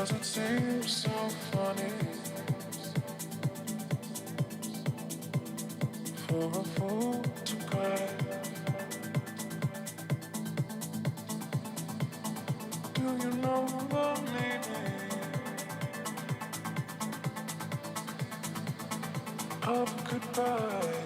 Doesn't seem so funny for a fool to cry. Do you know the meaning of goodbye?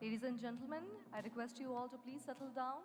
Ladies and gentlemen, I request you all to please settle down.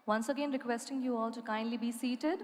Once again, requesting you all to kindly be seated.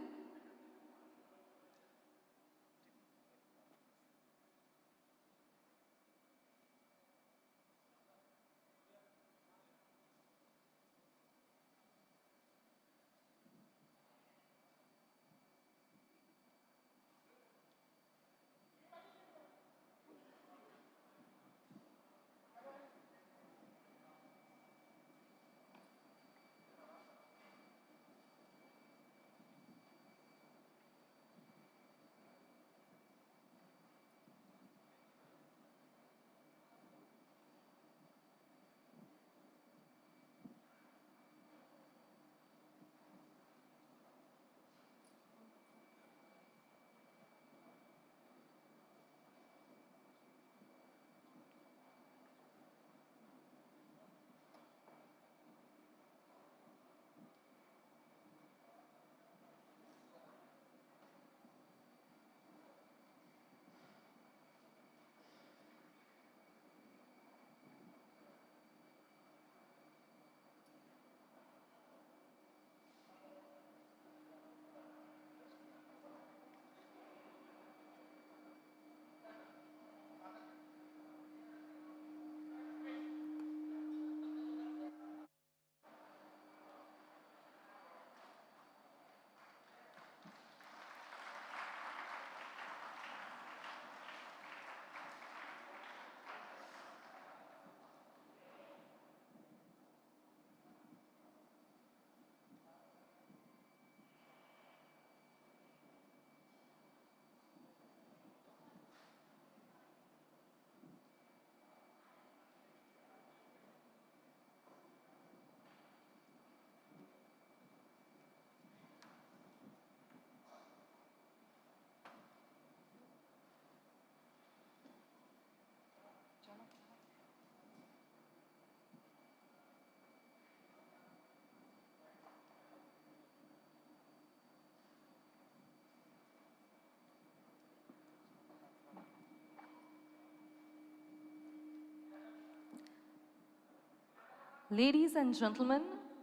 Ladies and gentlemen,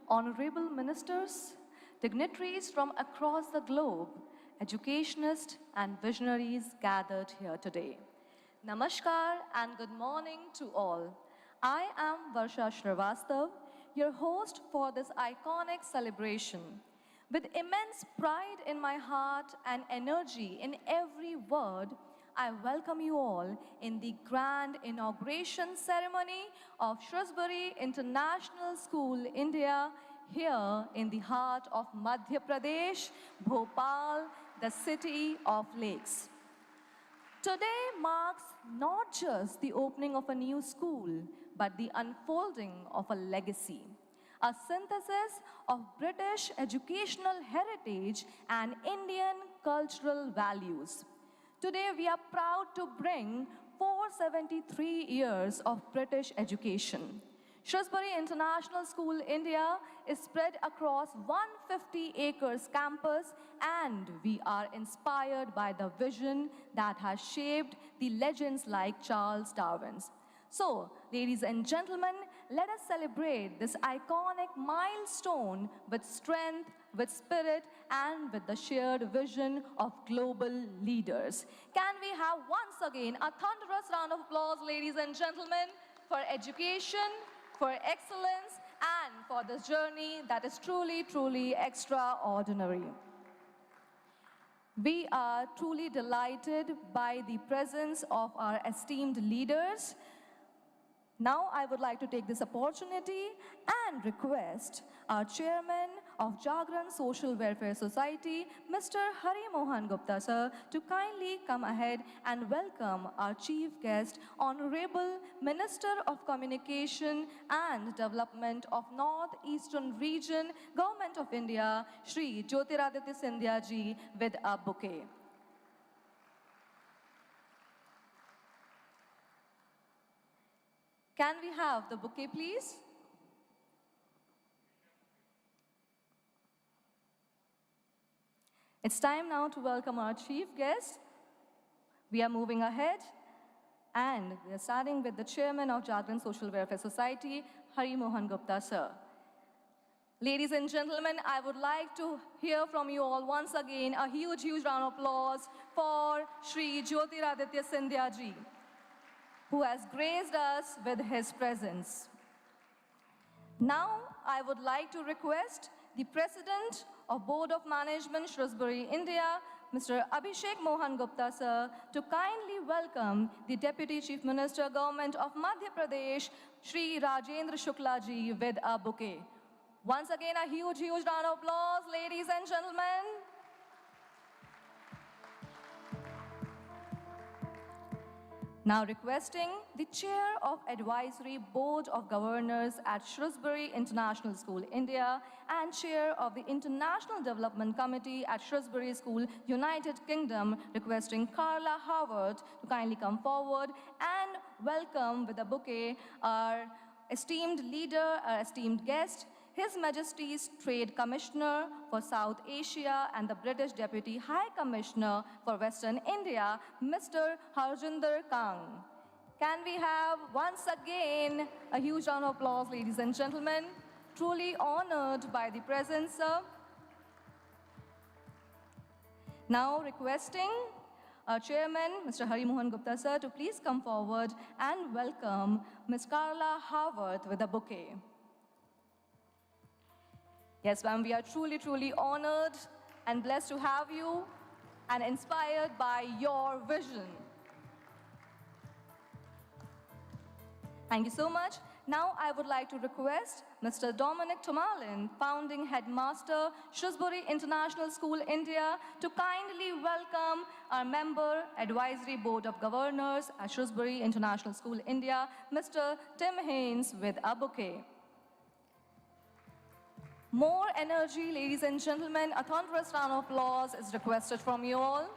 honorable ministers, dignitaries from across the globe, educationists and visionaries gathered here today. Namaskar and good morning to all. I am Varsha Shrivastava, your host for this iconic celebration. With immense pride in my heart and energy in every word, I welcome you all in the grand inauguration ceremony of Shrewsbury International School, India, here in the heart of Madhya Pradesh, Bhopal, the city of lakes. Today marks not just the opening of a new school, but the unfolding of a legacy, a synthesis of British educational heritage and Indian cultural values. Today we are proud to bring 473 years of British education. Shrewsbury International School, India is spread across 150 acres campus, and we are inspired by the vision that has shaped the legends like Charles Darwin's. So, ladies and gentlemen, let us celebrate this iconic milestone with strength, with spirit, and with the shared vision of global leaders. Can we have once again a thunderous round of applause, ladies and gentlemen, for education, for excellence, and for this journey that is truly, truly extraordinary. We are truly delighted by the presence of our esteemed leaders. Now I would like to take this opportunity and request our chairman of Jagran Social Welfare Society, Mr. Mohan Gupta sir, to kindly come ahead and welcome our chief guest, Honorable Minister of Communication and Development of North-Eastern Region, Government of India, Shri Jyotiraditya Scindia ji, with a bouquet. Can we have the bouquet, please? It's time now to welcome our chief guest. We are moving ahead, and we are starting with the chairman of Jagran Social Welfare Society, Mohan Gupta sir. Ladies and gentlemen, I would like to hear from you all once again a huge, huge round of applause for Shri Jyotiraditya Scindia ji, who has graced us with his presence. Now, I would like to request the President of Board of Management, Shrewsbury, India, Mr. Abhishek Mohan Gupta sir, to kindly welcome the Deputy Chief Minister, Government of Madhya Pradesh, Shri Rajendra Shukla ji, with a bouquet. Once again, a huge, huge round of applause, ladies and gentlemen. Now requesting the Chair of Advisory Board of Governors at Shrewsbury International School, India, and Chair of the International Development Committee at Shrewsbury School, United Kingdom, requesting Carla to kindly come forward and welcome with a bouquet our esteemed leader, our esteemed guest, His Majesty's Trade Commissioner for South Asia and the British Deputy High Commissioner for Western India, Mr. Harjinder Kang. Can we have once again a huge round of applause, ladies and gentlemen? Truly honored by the presence, sir. Now requesting our chairman, Mr. Mohan Gupta sir, to please come forward and welcome Ms. Carla with a bouquet. Yes, ma'am, we are truly, truly honored and blessed to have you and inspired by your vision. Thank you so much. Now I would like to request Mr. Dominic Tomalin, founding headmaster, Shrewsbury International School, India, to kindly welcome our member, Advisory Board of Governors at Shrewsbury International School, India, Mr. Tim Haynes, with a bouquet. More energy, ladies and gentlemen. A thunderous round of applause is requested from you all.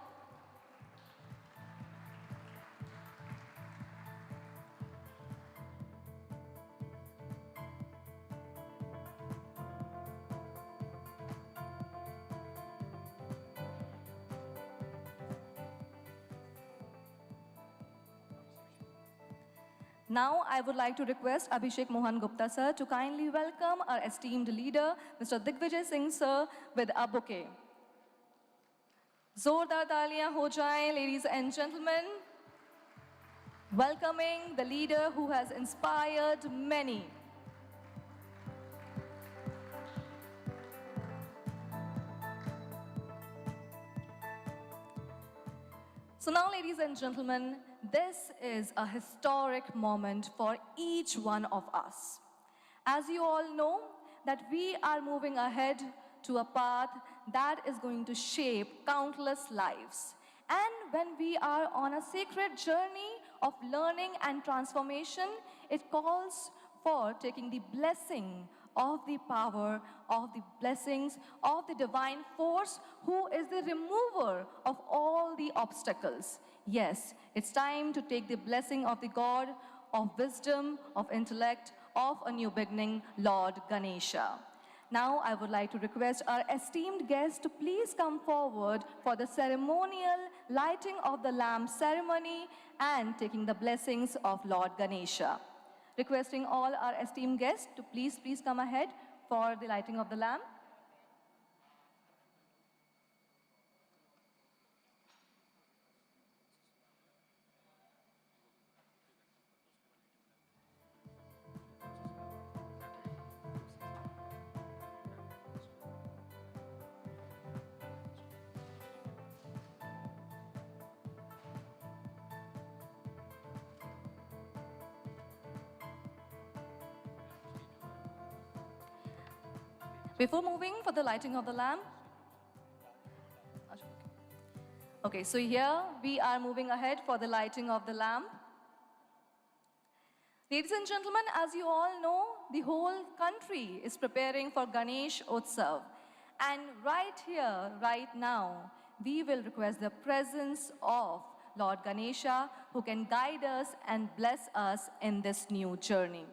Now, I would like to request Abhishek Mohan Gupta sir to kindly welcome our esteemed leader, Mr. Digvijay Singh sir, with a bouquet. Zordar taaliyan ho jaye, ladies and gentlemen. Welcoming the leader who has inspired many. So now, ladies and gentlemen, this is a historic moment for each one of us. As you all know, that we are moving ahead to a path that is going to shape countless lives. And when we are on a sacred journey of learning and transformation, it calls for taking the blessing of the power, of the blessings of the divine force, who is the remover of all the obstacles. Yes, it's time to take the blessing of the God of wisdom, of intellect, of a new beginning, Lord Ganesha. Now I would like to request our esteemed guests to please come forward for the ceremonial lighting of the lamp ceremony and taking the blessings of Lord Ganesha. Requesting all our esteemed guests to please come ahead for the lighting of the lamp. Before moving for the lighting of the lamp, okay, so here we are moving ahead for the lighting of the lamp. Ladies and gentlemen, as you all know, the whole country is preparing for Ganesh Utsav. And right here, right now, we will request the presence of Lord Ganesha, who can guide us and bless us in this new journey.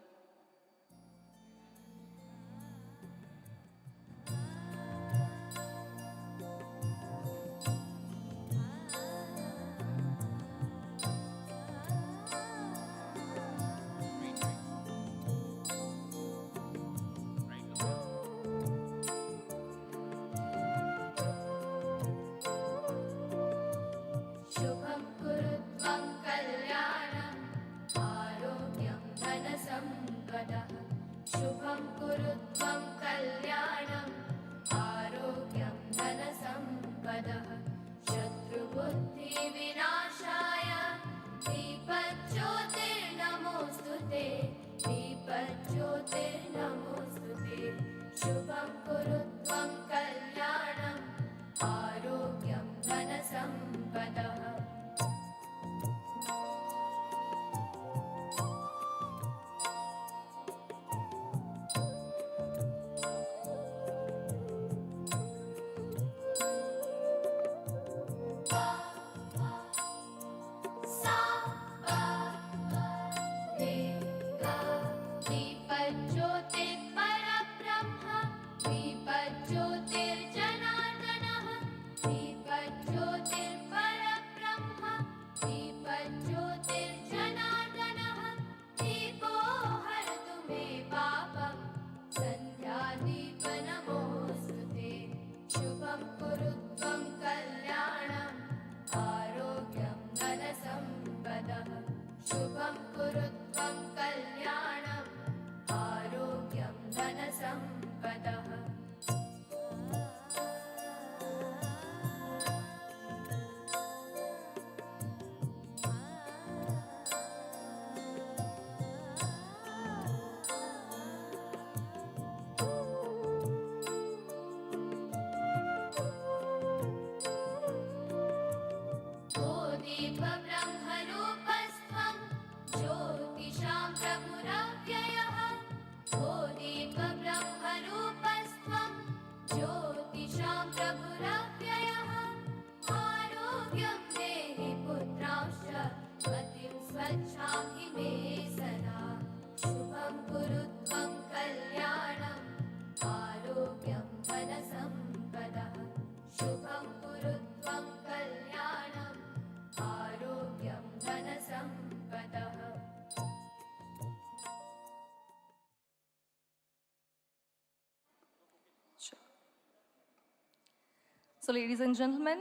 So ladies and gentlemen,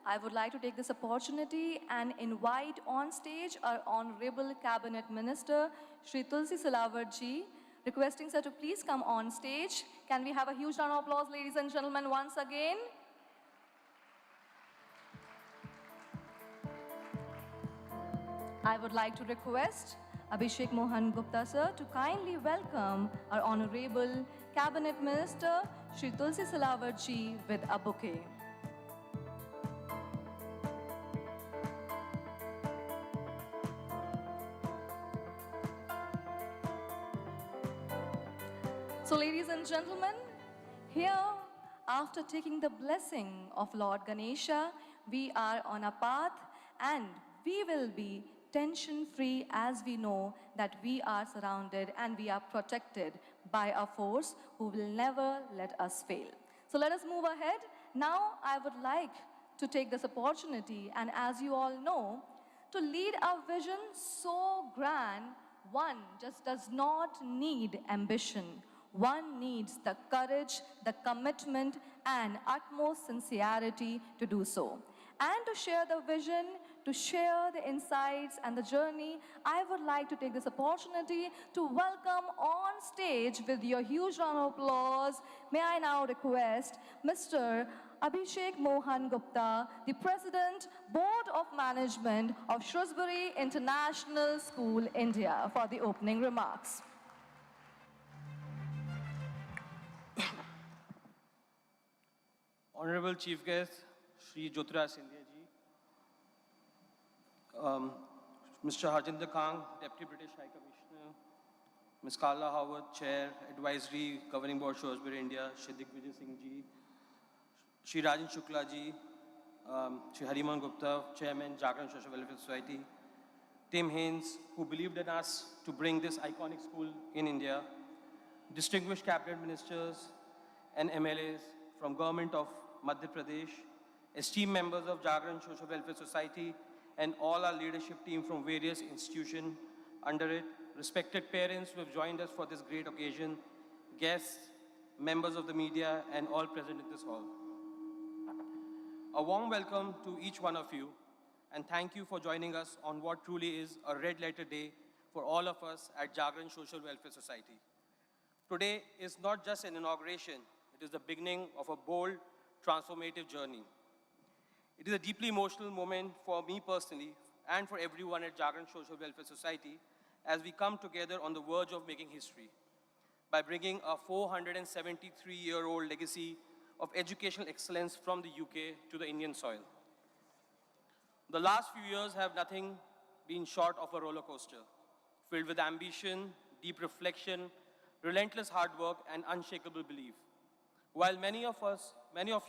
I would like to take this opportunity and invite on stage our Honorable Cabinet Minister, Shri Tulsi Silavatji, requesting sir to please come on stage. Can we have a huge round of applause, ladies and gentlemen, once again? I would like to request Abhishek Mohan Gupta sir to kindly welcome our Honorable Cabinet Minister, Shri Tulsi Silavatji, with a bouquet. So ladies and gentlemen, here, after taking the blessing of Lord Ganesha, we are on a path and we will be tension-free as we know that we are surrounded and we are protected by a force who will never let us fail. So let us move ahead. Now I would like to take this opportunity and, as you all know, to lead a vision so grand one just does not need ambition. One needs the courage, the commitment, and utmost sincerity to do so. And to share the vision, to share the insights and the journey, I would like to take this opportunity to welcome on stage with your huge round of applause. May I now request Mr. Abhishek Mohan Gupta, the President, Board of Management of Shrewsbury International School, India, for the opening remarks. Honorable Chief Guest, Shri Jyotiraditya ji, Mr. Harjinder Kang, Deputy British High Commissioner, Ms. Carla Howard, Chair, Advisory Governing Board, Shrewsbury, India, Shri Vijay Singh ji, Shri Rajan Shukla ji, Shri Hariman Gupta, Chairman, Jagran Social Welfare Society, Tim Haynes, who believed in us to bring this iconic school in India, distinguished cabinet ministers and MLAs from Government of Madhya Pradesh, esteemed members of Jagran Social Welfare Society, and all our leadership team from various institutions under it, respected parents who have joined us for this great occasion, guests, members of the media, and all present in this hall. A warm welcome to each one of you, and thank you for joining us on what truly is a red letter day for all of us at Jagran Social Welfare Society. Today is not just an inauguration, it is the beginning of a bold, transformative journey. It is a deeply emotional moment for me personally and for everyone at Jagran Social Welfare Society as we come together on the verge of making history by bringing a 473-year-old legacy of educational excellence from the UK to the Indian soil. The last few years have nothing been short of a roller coaster, filled with ambition, deep reflection, relentless hard work, and unshakable belief. While many of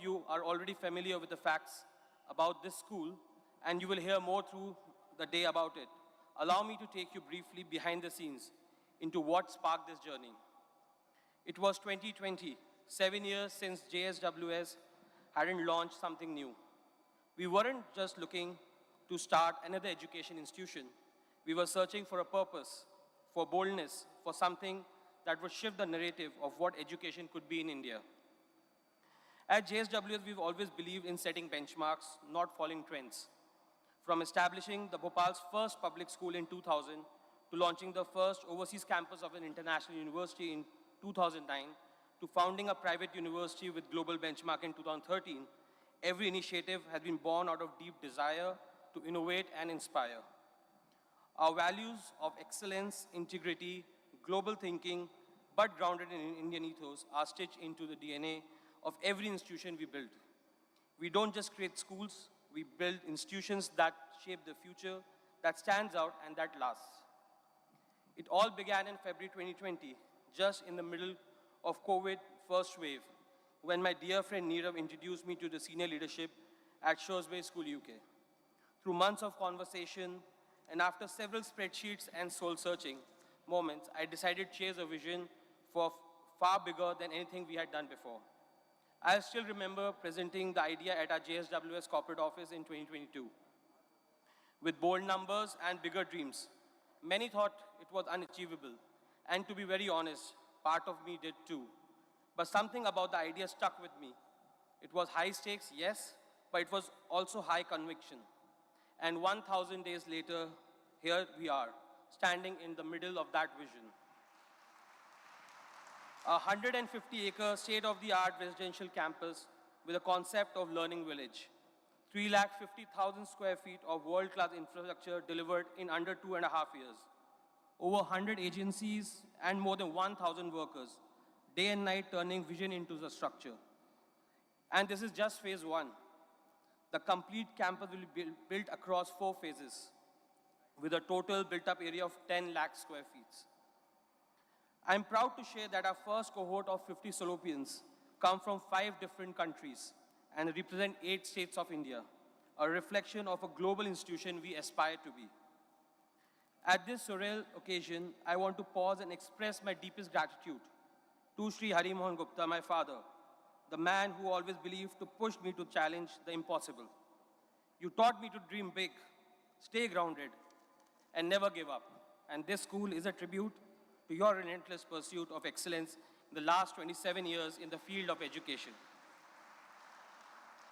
you are already familiar with the facts about this school, and you will hear more through the day about it, allow me to take you briefly behind the scenes into what sparked this journey. It was 2020, 7 years since JSWS hadn't launched something new. We weren't just looking to start another education institution. We were searching for a purpose, for boldness, for something that would shift the narrative of what education could be in India. At JSWS, we've always believed in setting benchmarks, not following trends. From establishing the Bhopal's first public school in 2000 to launching the first overseas campus of an international university in 2009 to founding a private university with global benchmark in 2013, every initiative has been born out of deep desire to innovate and inspire. Our values of excellence, integrity, global thinking, but grounded in Indian ethos, are stitched into the DNA of every institution we build. We don't just create schools, we build institutions that shape the future, that stands out and that lasts. It all began in February 2020, just in the middle of COVID first wave, when my dear friend Neerav introduced me to the senior leadership at Shrewsbury School, UK. Through months of conversation and after several spreadsheets and soul-searching moments, I decided to chase a vision for far bigger than anything we had done before. I still remember presenting the idea at our JSWS corporate office in 2022. With bold numbers and bigger dreams, many thought it was unachievable. And to be very honest, part of me did too. But something about the idea stuck with me. It was high stakes, yes, but it was also high conviction. And 1,000 days later, here we are, standing in the middle of that vision. A 150-acre state-of-the-art residential campus with a concept of learning village. 350,000 square feet of world-class infrastructure delivered in under 2.5 years. Over 100 agencies and more than 1,000 workers, day and night turning vision into the structure. And this is just phase one. The complete campus will be built across 4 phases with a total built-up area of 10 lakh square feet. I'm proud to share that our first cohort of 50 Salopians come from 5 different countries and represent 8 states of India, a reflection of a global institution we aspire to be. At this surreal occasion, I want to pause and express my deepest gratitude to Shri Hariman Gupta, my father, the man who always believed to push me to challenge the impossible. You taught me to dream big, stay grounded, and never give up. and this school is a tribute to your relentless pursuit of excellence in the last 27 years in the field of education.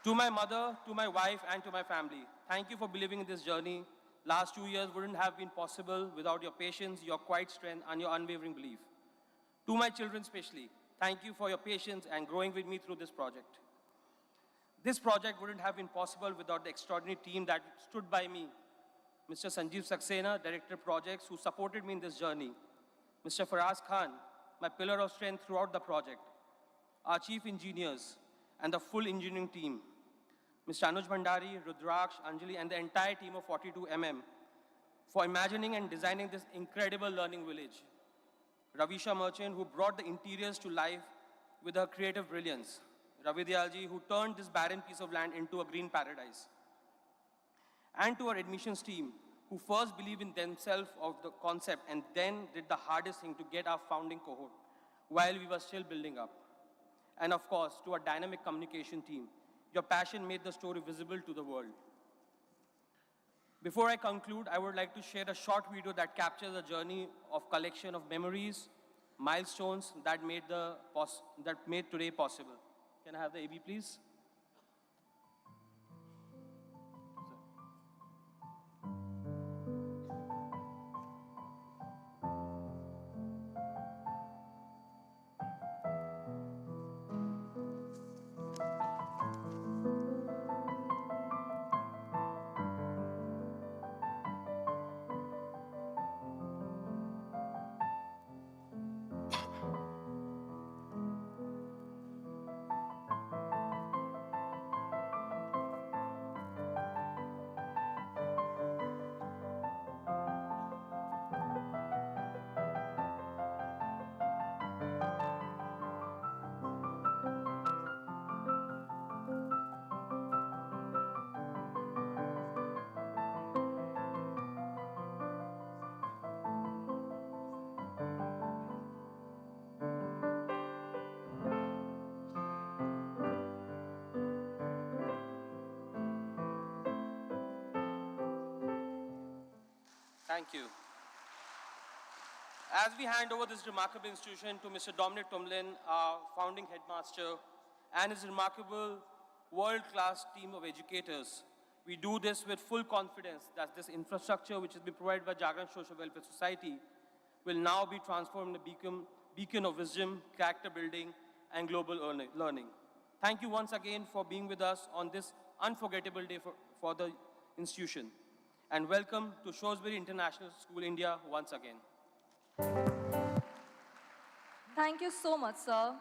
To my mother, to my wife, and to my family, thank you for believing in this journey. Last 2 years wouldn't have been possible without your patience, your quiet strength, and your unwavering belief. To my children especially, thank you for your patience and growing with me through this project. This project wouldn't have been possible without the extraordinary team that stood by me. Mr. Sanjeev Saxena, Director of Projects, who supported me in this journey. Mr. Faraz Khan, my pillar of strength throughout the project. Our chief engineers and the full engineering team. Mr. Anuj Bhandari, Rudraksh, Anjali, and the entire team of 42mm for imagining and designing this incredible learning village. Ravisha Merchant, who brought the interiors to life with her creative brilliance. Ravi Dayalji, who turned this barren piece of land into a green paradise. And to our admissions team, who first believed in themselves of the concept and then did the hardest thing to get our founding cohort while we were still building up. And of course, to our dynamic communication team, your passion made the story visible to the world. Before I conclude, I would like to share a short video that captures a journey of collection of memories, milestones that made today possible. Can I have the AV, please? Thank you. As we hand over this remarkable institution to Mr. Dominic Tumlin, our founding headmaster, and his remarkable world-class team of educators, we do this with full confidence that this infrastructure, which has been provided by Jagran Social Welfare Society, will now be transformed into a beacon of wisdom, character building, and global learning. Thank you once again for being with us on this unforgettable day for the institution. And welcome to Shrewsbury International School, India, once again. Thank you so much, sir.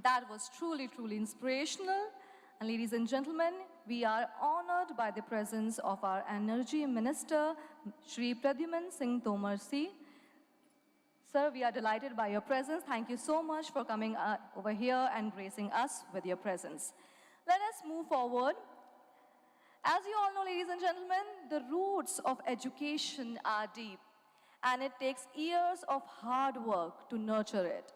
That was truly, truly inspirational. And ladies and gentlemen, we are honored by the presence of our Energy Minister, Shri Pradyuman Singh Tomar Ji. Sir, we are delighted by your presence. Thank you so much for coming over here and gracing us with your presence. Let us move forward. As you all know, ladies and gentlemen, the roots of education are deep, and it takes years of hard work to nurture it.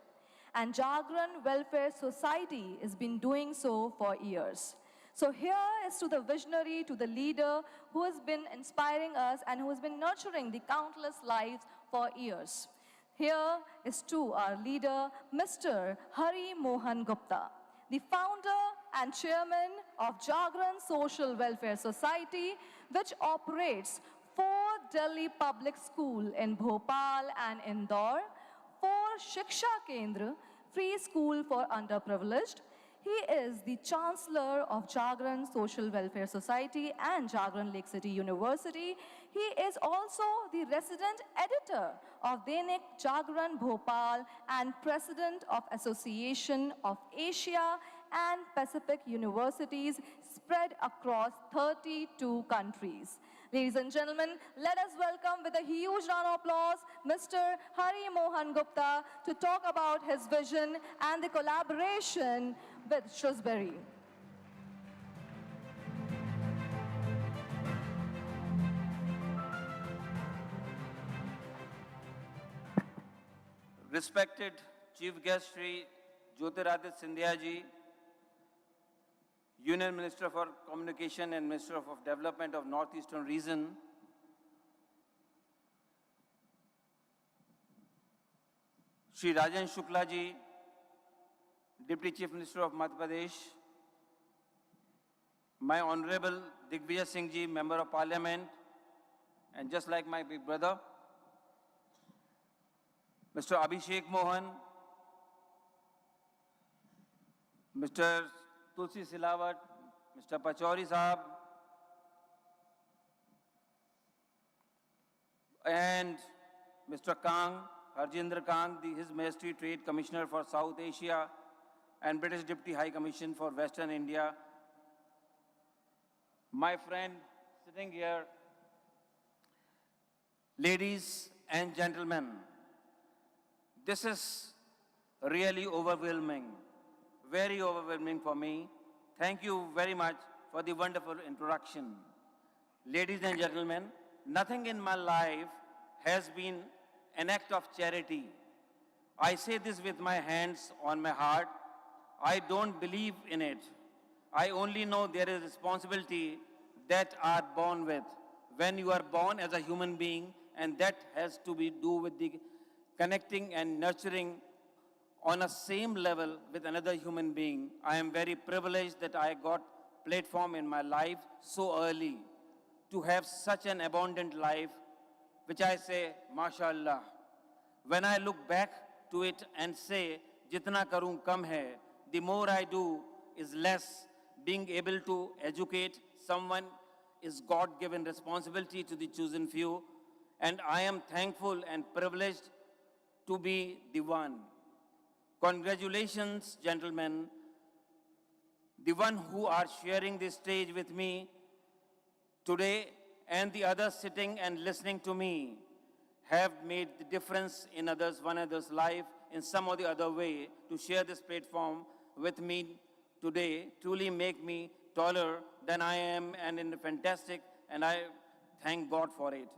And Jagran Welfare Society has been doing so for years. So here is to the visionary, to the leader who has been inspiring us and who has been nurturing the countless lives for years. Here is to our leader, Mr. Hari Mohan Gupta, the founder and chairman of Jagran Social Welfare Society, which operates 4 Delhi public schools in Bhopal and Indore, 4 Shiksha Kendra, free school for underprivileged. He is the Chancellor of Jagran Social Welfare Society and Jagran Lake City University. He is also the resident editor of Dainik Jagran Bhopal and President of Association of Asia and Pacific Universities spread across 32 countries. Ladies and gentlemen, let us welcome with a huge round of applause Mr. Hari Mohan Gupta to talk about his vision and the collaboration with Shrewsbury. Respected Chief Guest Shri Jyotiraditya ji, Union Minister for Communication and Minister of Development of Northeastern Region, Shri Rajan Shukla ji, Deputy Chief Minister of Madhya Pradesh, my Honorable Digvijay Singh ji, Member of Parliament, and just like my big brother, Mr. Abhishek Mohan, Mr. Tulsi Silawat, Mr. Pachauri Sahab, and Mr. Kang, Harjinder Kang, His Majesty Trade Commissioner for South Asia and British Deputy High Commission for Western India, my friend sitting here, ladies and gentlemen, this is really overwhelming, very overwhelming for me. Thank you very much for the wonderful introduction. Ladies and gentlemen, nothing in my life has been an act of charity. I say this with my hands on my heart. I don't believe in it. I only know there is responsibility that are born with. When you are born as a human being, and that has to be do with the connecting and nurturing on a same level with another human being. I am very privileged that I got platform in my life so early to have such an abundant life, which I say, MashaAllah. When I look back to it and say, Jitna karun kam hai, the more I do is less. Being able to educate someone is God-given responsibility to the chosen few, and I am thankful and privileged to be the one. Congratulations, gentlemen, the one who are sharing this stage with me today and the others sitting and listening to me have made the difference in one another's life in some or the other way. To share this platform with me today truly make me taller than I am and in fantastic, and I thank God for it.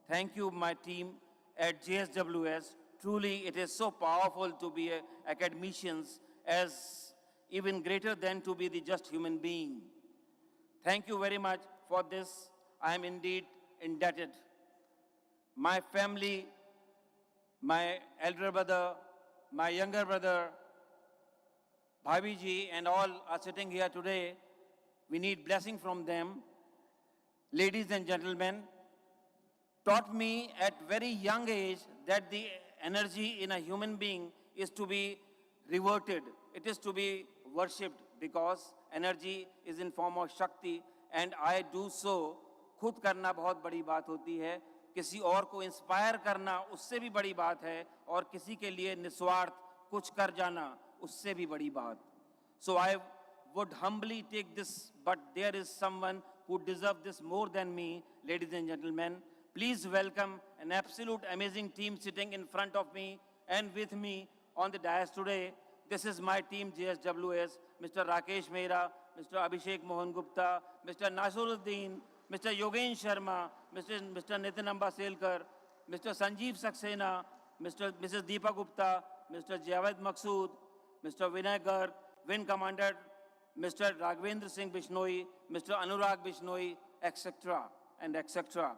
Thank you, my team at JSWS. Truly, it is so powerful to be academicians, as even greater than to be the just human being. Thank you very much for this. I am indeed indebted. My family, my elder brother, my younger brother, Bhabiji, and all are sitting here today. We need blessing from them. Ladies and gentlemen, taught me at very young age that the energy in a human being is to be reverted. It is to be worshipped, because energy is in form of Shakti, and I do so. खुद करना बहुत बड़ी बात होती है, किसी और को इंस्पायर करना उससे भी बड़ी बात है, और किसी के लिए निस्वार्थ कुछ कर जाना उससे भी बड़ी बात. So I would humbly take this, but there is someone who deserves this more than me, ladies and gentlemen. Please welcome an absolute amazing team sitting in front of me and with me on the dais today. This is my team, JSWS, Mr. Rakesh Mehra, Mr. Abhishek Mohan Gupta, Mr. Nasiruddin, Mr. Yogen Sharma, Mr. Nitin Ambaselkar, Mr. Sanjeev Saxena, Mrs. Deepa Gupta, Mr. Javed Maqsood, Mr. Vinay Garg, Wing Commander, Mr. Raghavendra Singh Bishnoi, Mr. Anurag Bishnoi, etc. and etc.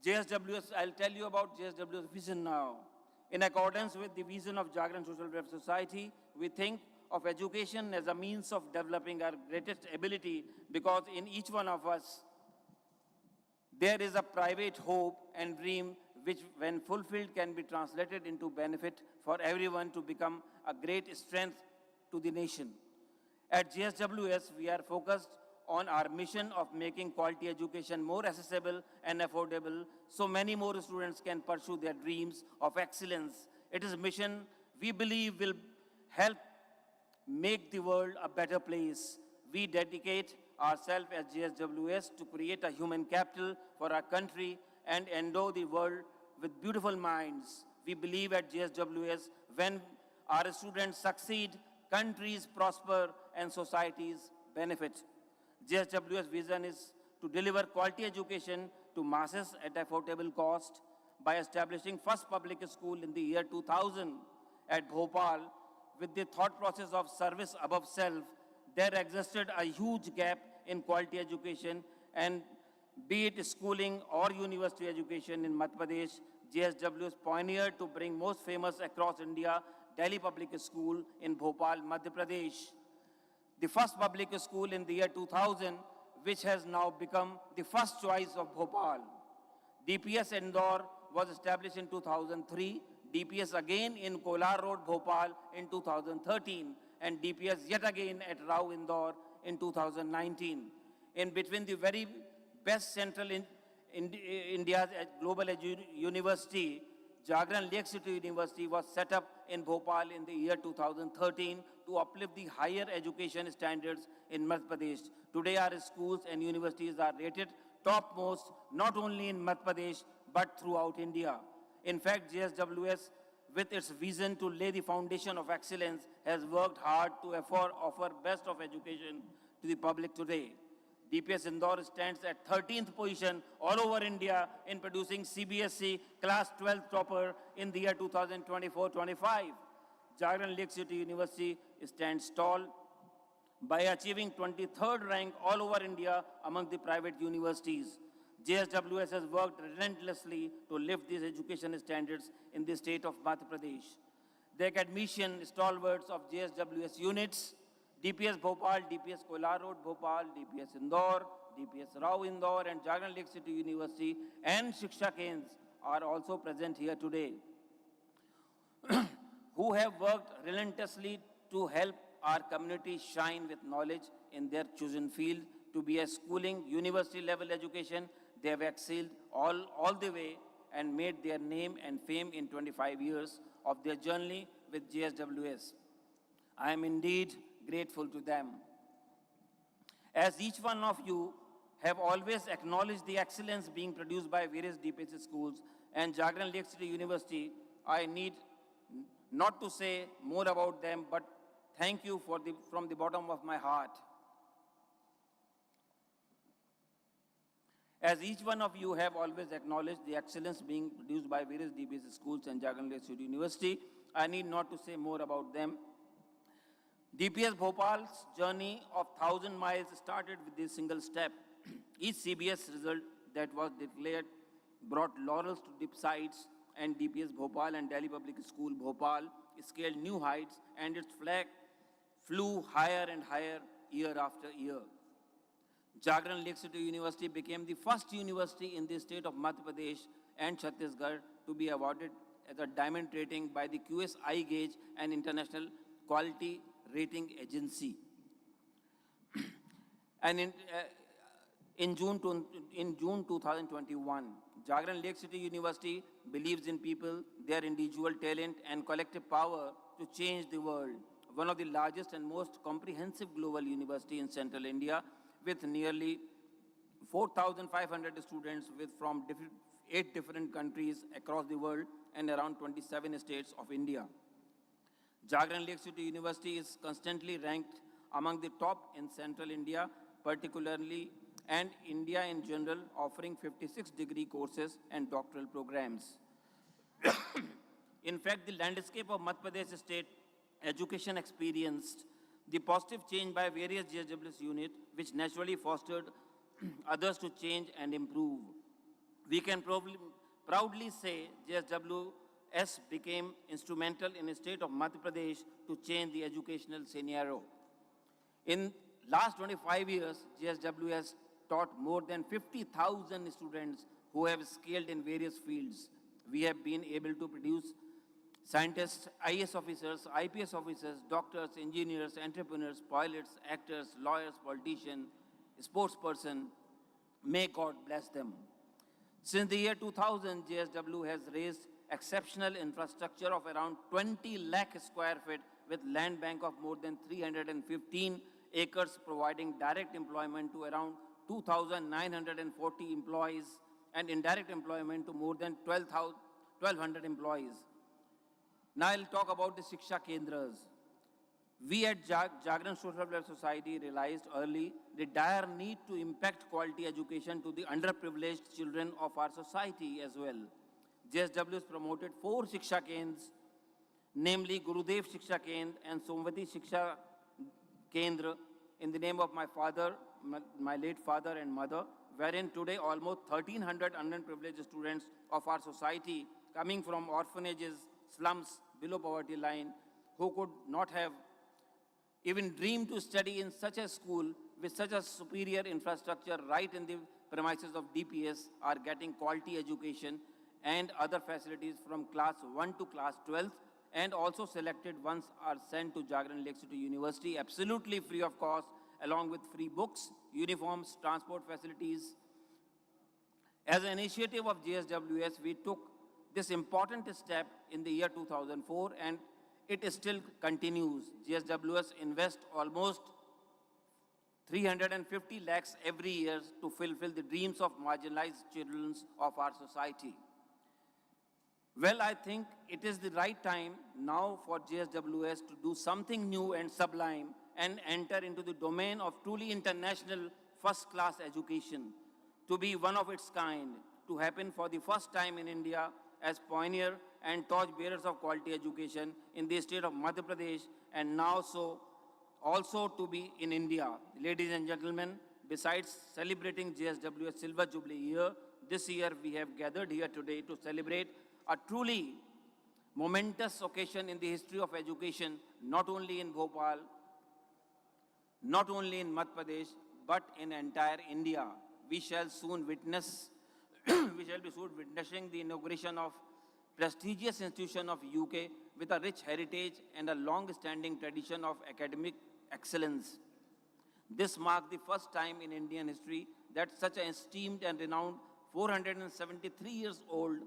JSWS, I'll tell you about JSWS vision now. In accordance with the vision of Jagran Social Welfare Society, we think of education as a means of developing our greatest ability, because in each one of us, there is a private hope and dream which, when fulfilled, can be translated into benefit for everyone to become a great strength to the nation. At JSWS, we are focused on our mission of making quality education more accessible and affordable, so many more students can pursue their dreams of excellence. It is a mission we believe will help make the world a better place. We dedicate ourselves as JSWS to create a human capital for our country and endow the world with beautiful minds. We believe at JSWS, when our students succeed, countries prosper and societies benefit. JSWS vision is to deliver quality education to masses at affordable cost by establishing first public school in the year 2000 at Bhopal. With the thought process of service above self, there existed a huge gap in quality education, and be it schooling or university education in Madhya Pradesh, JSW's pioneered to bring most famous across India, Delhi Public School in Bhopal, Madhya Pradesh. The first public school in the year 2000, which has now become the first choice of Bhopal. DPS Indore was established in 2003, DPS again in Kolar Road, Bhopal in 2013, and DPS yet again at Rao Indore in 2019. In between the very best central India's global university, Jagran Lake City University was set up in Bhopal in the year 2013 to uplift the higher education standards in Madhya Pradesh. Today our schools and universities are rated topmost not only in Madhya Pradesh but throughout India. In fact, JSWS, with its vision to lay the foundation of excellence, has worked hard to offer best of education to the public today. DPS Indore stands at 13th position all over India in producing CBSE class 12 topper in the year 2024-25. Jagran Lake City University stands tall by achieving 23rd rank all over India among the private universities. JSWS has worked relentlessly to lift these education standards in the state of Madhya Pradesh. The academician stalwarts of JSWS units, DPS Bhopal, DPS Kolar Road Bhopal, DPS Indore, DPS Rao Indore, and Jagran Lake City University and Shiksha Kendras are also present here today, who have worked relentlessly to help our community shine with knowledge in their chosen field. To be a schooling, university level education, they have excelled all the way and made their name and fame in 25 years of their journey with JSWS. I am indeed grateful to them. As each one of you have always acknowledged the excellence being produced by various DPS schools and Jagran Lake City University, I need not to say more about them, but thank you from the bottom of my heart. As each one of you have always acknowledged the excellence being produced by various DPS schools and Jagran Lake City University, I need not to say more about them. DPS Bhopal's journey of 1,000 miles started with this single step. Each CBS result that was declared brought laurels to dip sides, and DPS Bhopal and Delhi Public School Bhopal scaled new heights, and its flag flew higher and higher year after year. Jagran Lake City University became the first university in the state of Madhya Pradesh and Chhattisgarh to be awarded as a diamond rating by the QS iGauge, an international quality rating agency. And in June 2021, Jagran Lake City University believes in people, their individual talent and collective power to change the world. One of the largest and most comprehensive global university in central India, with nearly 4,500 students from 8 different countries across the world and around 27 states of India. Jagran Lake City University is constantly ranked among the top in central India, particularly, and India in general, offering 56 degree courses and doctoral programs. In fact, the landscape of Madhya Pradesh state education experienced the positive change by various JSWS units, which naturally fostered others to change and improve. We can proudly say JSWS became instrumental in the state of Madhya Pradesh to change the educational scenario. In last 25 years, JSWS taught more than 50,000 students who have scaled in various fields. We have been able to produce scientists, IAS officers, IPS officers, doctors, engineers, entrepreneurs, pilots, actors, lawyers, politicians, sports person. May God bless them. Since the year 2000, JSW has raised exceptional infrastructure of around 20 lakh square feet with land bank of more than 315 acres, providing direct employment to around 2,940 employees and indirect employment to more than 1,200 employees. Now I'll talk about the Shiksha Kendras. We at Jagran Social Welfare Society realized early the dire need to impact quality education to the underprivileged children of our society as well. JSW has promoted 4 Shiksha Kendras, namely Gurudev Shiksha Kendra and Somvati Shiksha Kendra, in the name of my father, my late father and mother, wherein today almost 1,300 underprivileged students of our society coming from orphanages, slums, below poverty line, who could not have even dreamed to study in such a school with such a superior infrastructure right in the premises of DPS, are getting quality education and other facilities from class 1 to class 12, and also selected ones are sent to Jagran Lake City University absolutely free of cost, along with free books, uniforms, transport facilities. As an initiative of JSWS, we took this important step in the year 2004, and it still continues. JSWS invests almost 350 lakhs every year to fulfill the dreams of marginalized children of our society. Well, I think it is the right time now for JSWS to do something new and sublime and enter into the domain of truly international first-class education, to be one of its kind, to happen for the first time in India as pioneer and torchbearers of quality education in the state of Madhya Pradesh, and now so also to be in India. Ladies and gentlemen, besides celebrating JSWS Silver Jubilee year, this year we have gathered here today to celebrate a truly momentous occasion in the history of education, not only in Bhopal, not only in Madhya Pradesh, but in entire India. We shall soon witness, we shall be soon witnessing the inauguration of prestigious institution of UK with a rich heritage and a long-standing tradition of academic excellence. This marked the first time in Indian history that such an esteemed and renowned 473 years old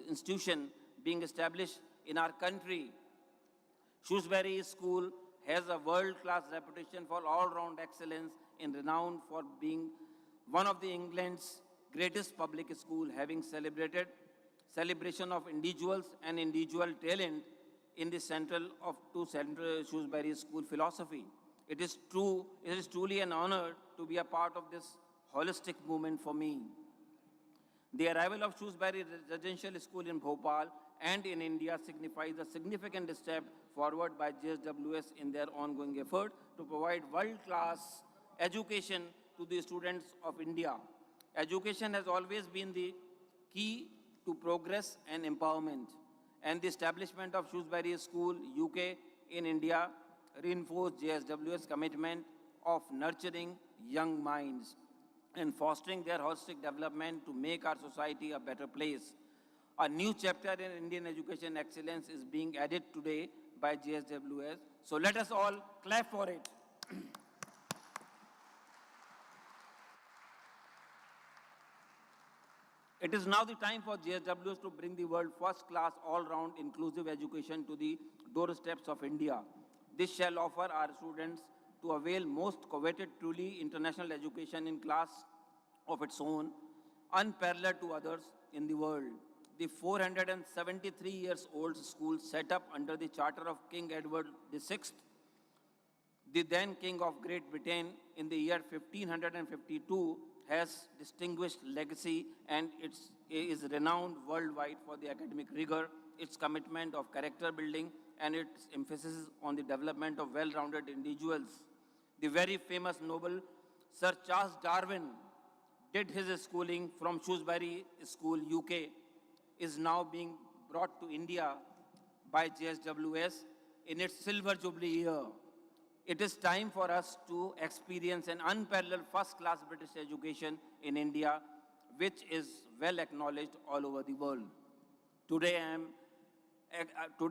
institution being established in our country. Shrewsbury School has a world-class reputation for all-round excellence and renowned for being one of the England's greatest public school, having celebration of individuals and individual talent in the central Shrewsbury School philosophy. It is truly an honor to be a part of this holistic movement for me. The arrival of Shrewsbury Residential School in Bhopal and in India signifies a significant step forward by JSWS in their ongoing effort to provide world-class education to the students of India. Education has always been the key to progress and empowerment, and the establishment of Shrewsbury School, UK in India reinforced JSWS' commitment of nurturing young minds and fostering their holistic development to make our society a better place. A new chapter in Indian education excellence is being added today by JSWS, so let us all clap for it. It is now the time for JSWS to bring the world first-class, all-round, inclusive education to the doorsteps of India. This shall offer our students to avail most coveted, truly international education in class of its own, unparalleled to others in the world. The 473 years old school set up under the charter of King Edward VI, the then King of Great Britain, in the year 1552, has distinguished legacy, and it is renowned worldwide for the academic rigor, its commitment of character building, and its emphasis on the development of well-rounded individuals. The very famous Nobel Sir Charles Darwin did his schooling from Shrewsbury School, UK, is now being brought to India by JSWS in its Silver Jubilee year. It is time for us to experience an unparalleled first-class British education in India, which is well acknowledged all over the world. Today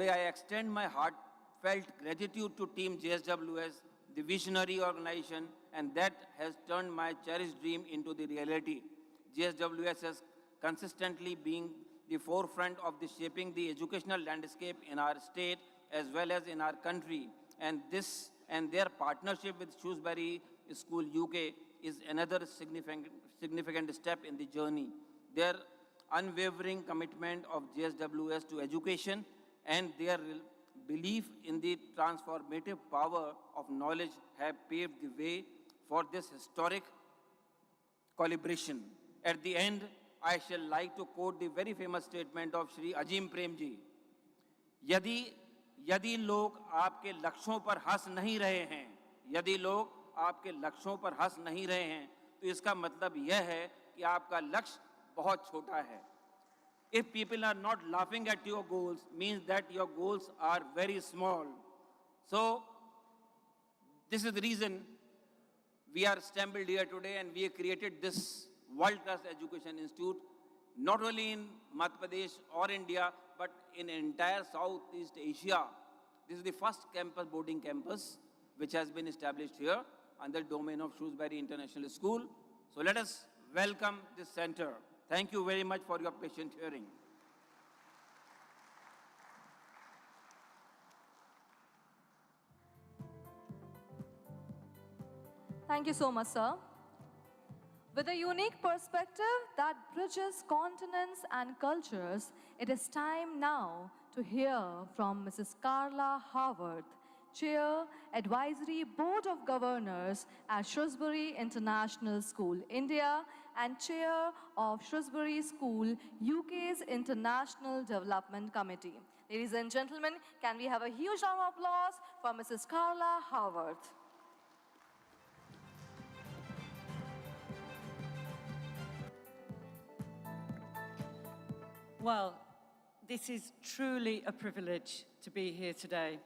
I extend my heartfelt gratitude to Team JSWS, the visionary organization, and that has turned my cherished dream into the reality. JSWS has consistently been the forefront of the shaping the educational landscape in our state as well as in our country, and their partnership with Shrewsbury School UK is another significant step in the journey. Their unwavering commitment of JSWS to education and their belief in the transformative power of knowledge have paved the way for this historic collaboration. At the end, I shall like to quote the very famous statement of Shri Ajim Premji. यदि लोग आपके लक्ष्यों पर हंस नहीं रहे हैं, यदि लोग आपके लक्ष्यों पर हंस नहीं रहे हैं, तो इसका मतलब यह है कि आपका लक्ष्य बहुत छोटा है. If people are not laughing at your goals, means that your goals are very small. So, this is the reason we are assembled here today, and we have created this world-class education institute, not only in Madhya Pradesh or India, but in entire Southeast Asia. This is the first campus, boarding campus, which has been established here under the domain of Shrewsbury International School. So let us welcome this center. Thank you very much for your patient hearing. Thank you so much, sir. With a unique perspective that bridges continents and cultures, it is time now to hear from Mrs. Carla Howard, Chair, Advisory Board of Governors at Shrewsbury International School, India, and Chair of Shrewsbury School, UK's International Development Committee. Ladies and gentlemen, can we have a huge round of applause for Mrs. Carla Howard? Well, this is truly a privilege to be here today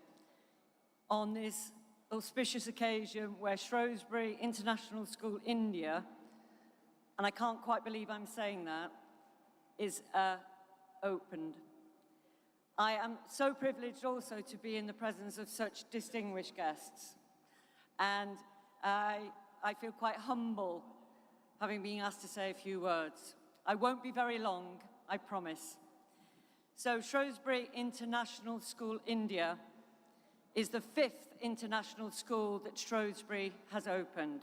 on this auspicious occasion where Shrewsbury International School, India, and I can't quite believe I'm saying that, is opened. I am so privileged also to be in the presence of such distinguished guests, and I feel quite humble having been asked to say a few words. I won't be very long, I promise. So Shrewsbury International School, India, is the 5th international school that Shrewsbury has opened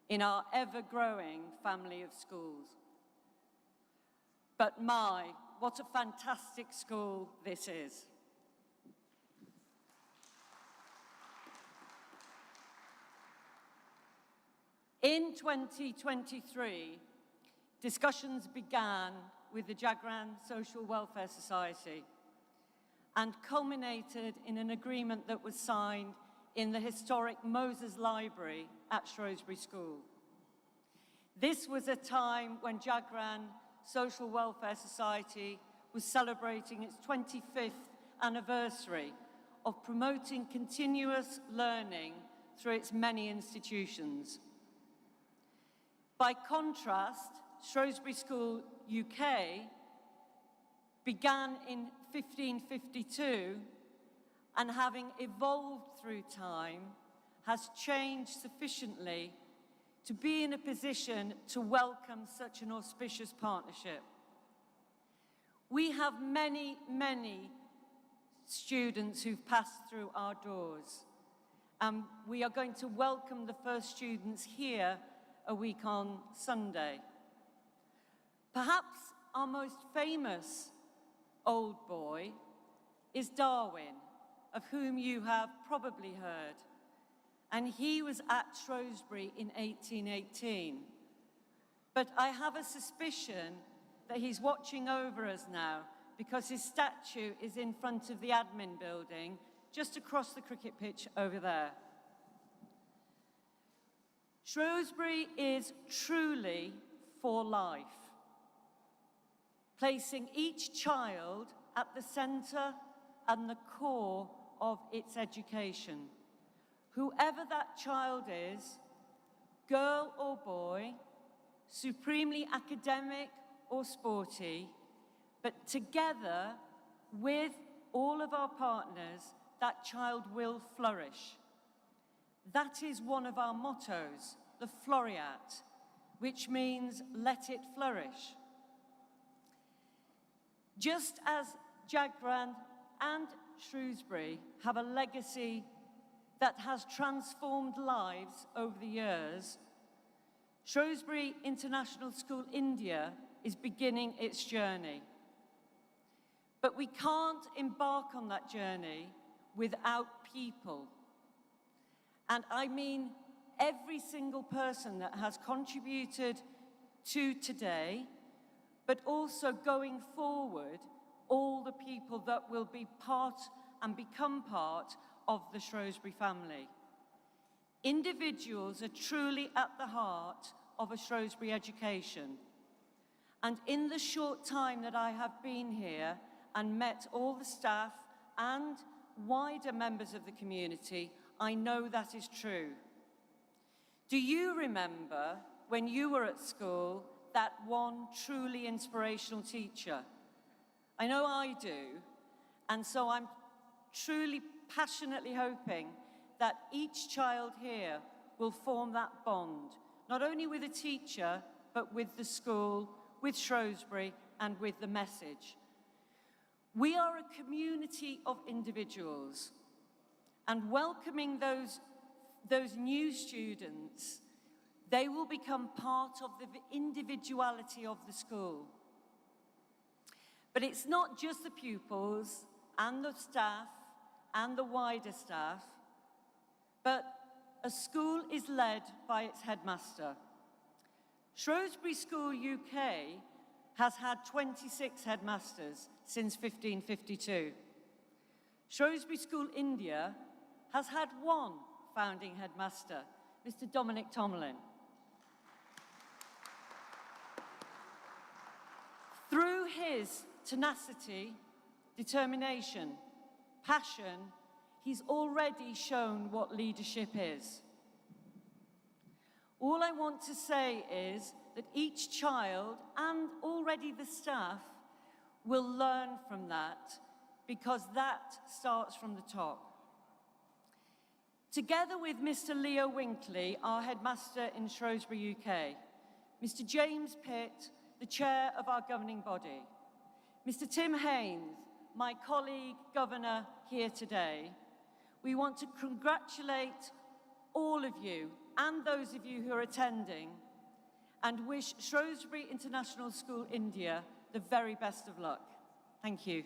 in our ever-growing family of schools. But my, what a fantastic school this is. In 2023, discussions began with the Jagran Social Welfare Society and culminated in an agreement that was signed in the historic Moses Library at Shrewsbury School. This was a time when Jagran Social Welfare Society was celebrating its 25th anniversary of promoting continuous learning through its many institutions. By contrast, Shrewsbury School UK began in 1552 and, having evolved through time, has changed sufficiently to be in a position to welcome such an auspicious partnership. We have many, many students who've passed through our doors, and we are going to welcome the first students here a week on Sunday. Perhaps our most famous old boy is Darwin, of whom you have probably heard. And he was at Shrewsbury in 1818. But I have a suspicion that he's watching over us now because his statue is in front of the admin building, just across the cricket pitch over there. Shrewsbury is truly for life, placing each child at the centre and the core of its education. Whoever that child is, girl or boy, supremely academic or sporty, but together with all of our partners, that child will flourish. That is one of our mottos, the Floriat, which means let it flourish. Just as Jagran and Shrewsbury have a legacy that has transformed lives over the years, Shrewsbury International School, India is beginning its journey. But we can't embark on that journey without people. And I mean every single person that has contributed to today, but also going forward, all the people that will be part and become part of the Shrewsbury family. Individuals are truly at the heart of a Shrewsbury education. And in the short time that I have been here and met all the staff and wider members of the community, I know that is true. Do you remember when you were at school that one truly inspirational teacher? I know I do, and so I'm truly passionately hoping that each child here will form that bond, not only with a teacher, but with the school, with Shrewsbury, and with the message. We are a community of individuals, and welcoming those new students, they will become part of the individuality of the school. But it's not just the pupils and the staff and the wider staff, but a school is led by its headmaster. Shrewsbury School UK has had 26 headmasters since 1552. Shrewsbury School India has had one founding headmaster, Mr. Dominic Tomlin. Through his tenacity, determination, passion, he's already shown what leadership is. All I want to say is that each child, and already the staff, will learn from that, because that starts from the top. Together with Mr. Leo Winkley, our headmaster in Shrewsbury, UK, Mr. James Pitt, the chair of our governing body, Mr. Tim Haynes, my colleague governor here today, we want to congratulate all of you and those of you who are attending and wish Shrewsbury International School India the very best of luck. Thank you.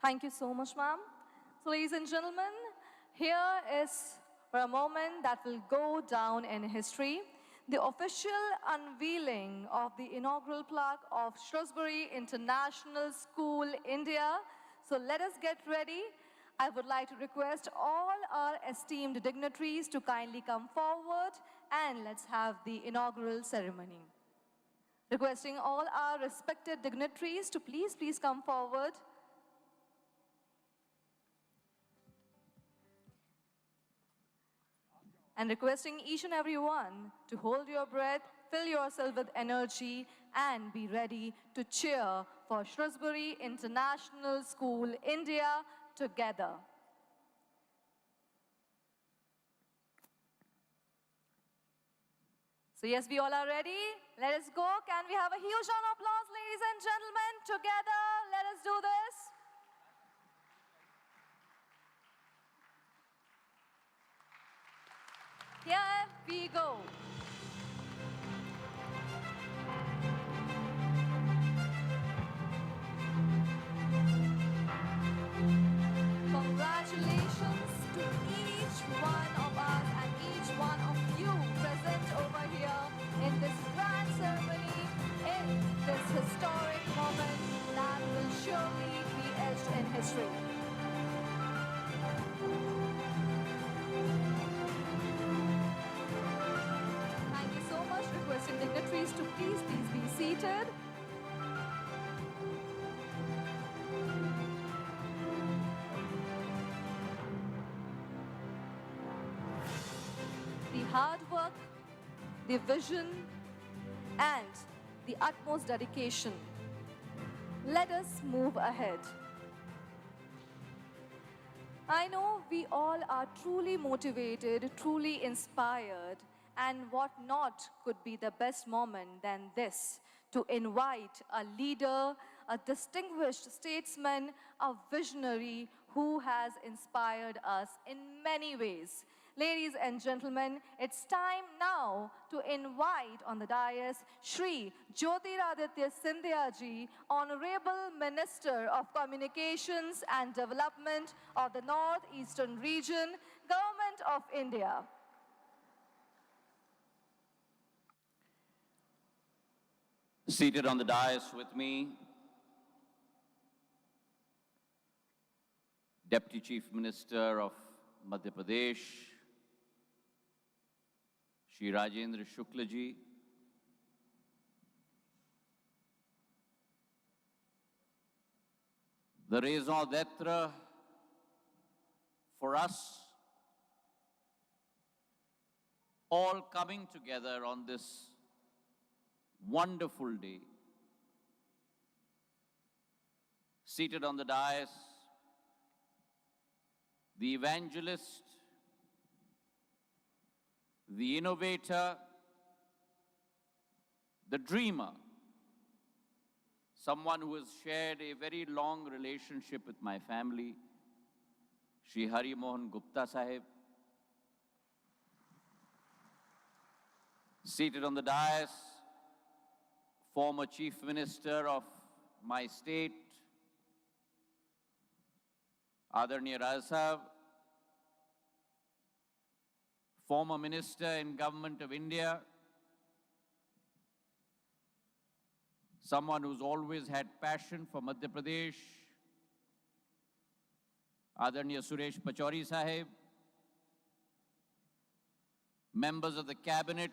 Thank you so much, ma'am. So, ladies and gentlemen, here is for a moment that will go down in history, the official unveiling of the inaugural plaque of Shrewsbury International School, India. So let us get ready. I would like to request all our esteemed dignitaries to kindly come forward and let's have the inaugural ceremony. Requesting all our respected dignitaries to please come forward. And requesting each and every one to hold your breath, fill yourself with energy, and be ready to cheer for Shrewsbury International School, India, together. So yes, we all are ready. Let us go. Can we have a huge round of applause, ladies and gentlemen? Together, let us do this. Here we go. Congratulations to each one of us and each one of you present over here in this grand ceremony, in this historic moment that will surely be etched in history. Requesting dignitaries to please be seated. The hard work, the vision, and the utmost dedication. Let us move ahead. I know we all are truly motivated, truly inspired, and what not could be the best moment than this to invite a leader, a distinguished statesman, a visionary who has inspired us in many ways. Ladies and gentlemen, it's time now to invite on the dais Shri Jyotiraditya Scindia ji, Honorable Minister of Communications and Development of the Northeastern Region, Government of India. Seated on the dais with me Deputy Chief Minister of Madhya Pradesh, Shri Rajendra Shukla ji, the raison d'etre for us all coming together on this wonderful day. Seated on the dais, the evangelist, the innovator, the dreamer, someone who has shared a very long relationship with my family, Shri Mohan Gupta Sahib. Seated on the dais, former Chief Minister of my state, Adarniya Raj Sahib, former Minister in Government of India, someone who's always had passion for Madhya Pradesh, Adarniya Suresh Pachauri Sahib, members of the Cabinet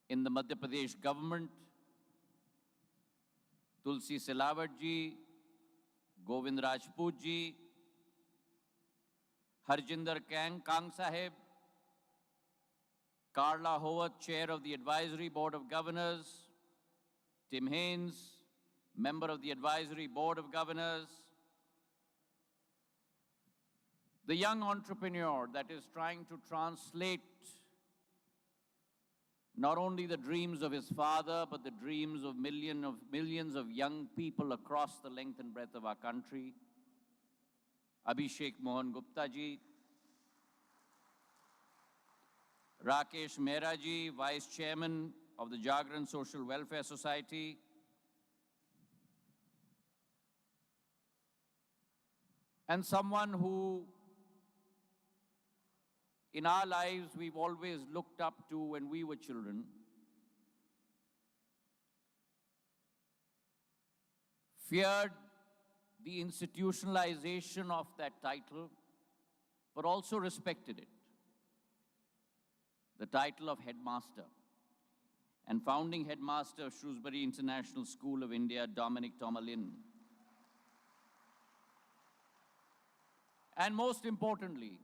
in the Madhya Pradesh government, Tulsi Silawat ji, Govind Rajput ji, Harjinder Kang Sahib, Carla Howard, Chair of the Advisory Board of Governors, Tim Haynes, Member of the Advisory Board of Governors, the young entrepreneur that is trying to translate not only the dreams of his father, but the dreams of millions of young people across the length and breadth of our country, Abhishek Mohan Gupta ji, Rakesh Mehra ji, Vice Chairman of the Jagran Social Welfare Society, and someone who in our lives we've always looked up to when we were children, feared the institutionalization of that title, but also respected it. The title of headmaster and founding headmaster of Shrewsbury International School of India, Dominic Tomalin. And most importantly,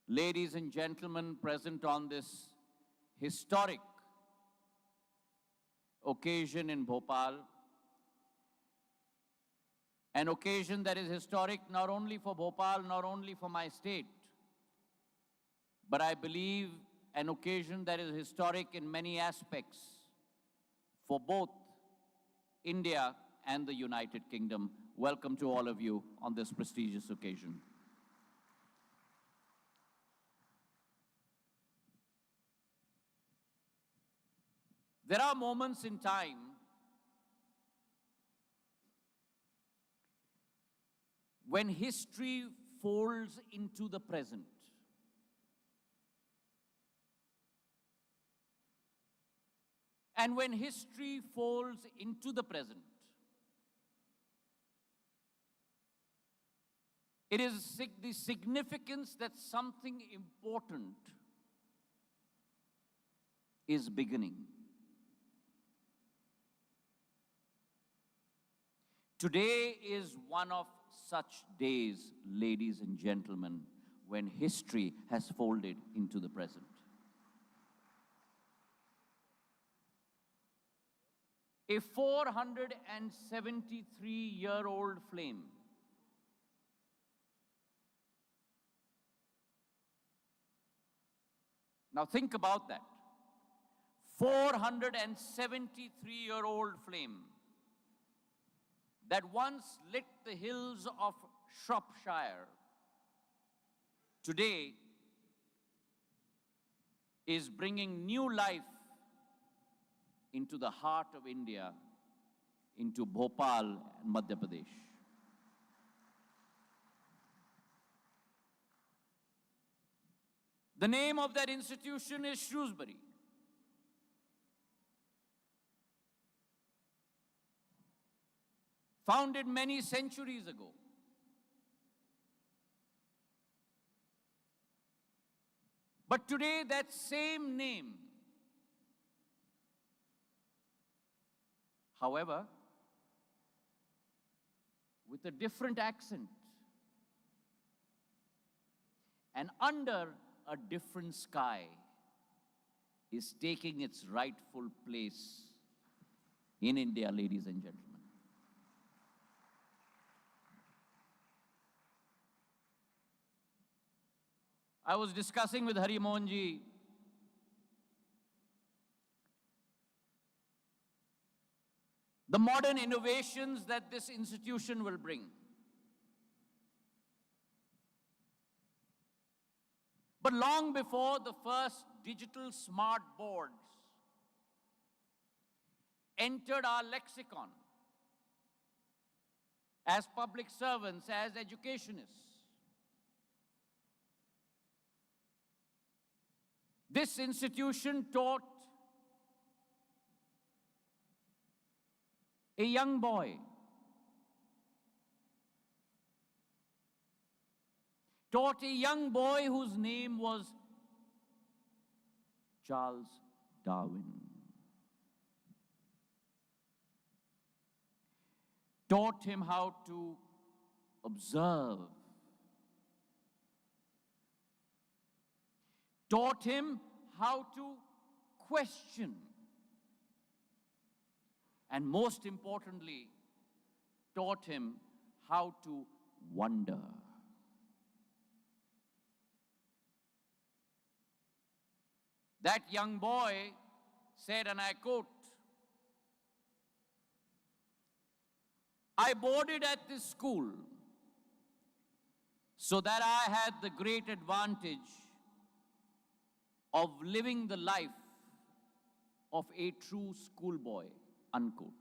ladies and gentlemen present on this historic occasion in Bhopal, an occasion that is historic not only for Bhopal, not only for my state, but I believe an occasion that is historic in many aspects for both India and the United Kingdom. Welcome to all of you on this prestigious occasion. There are moments in time when history folds into the present. And when history folds into the present, it is the significance that something important is beginning. Today is one of such days, ladies and gentlemen, when history has folded into the present. A 473-year-old flame now think about that. 473-year-old flame that once lit the hills of Shropshire, today is bringing new life into the heart of India, into Bhopal and Madhya Pradesh. The name of that institution is Shrewsbury. founded many centuries ago. But today, that same name, however, with a different accent and under a different sky, is taking its rightful place in India, ladies and gentlemen. I was discussing with Hari Mohan ji the modern innovations that this institution will bring. But long before the first digital smart boards entered our lexicon as public servants, as educationists, this institution taught a young boy, whose name was Charles Darwin. Taught him how to observe. Taught him how to question. And most importantly, taught him how to wonder. That young boy said, and I quote, "I boarded at this school so that I had the great advantage of living the life of a true schoolboy," unquote.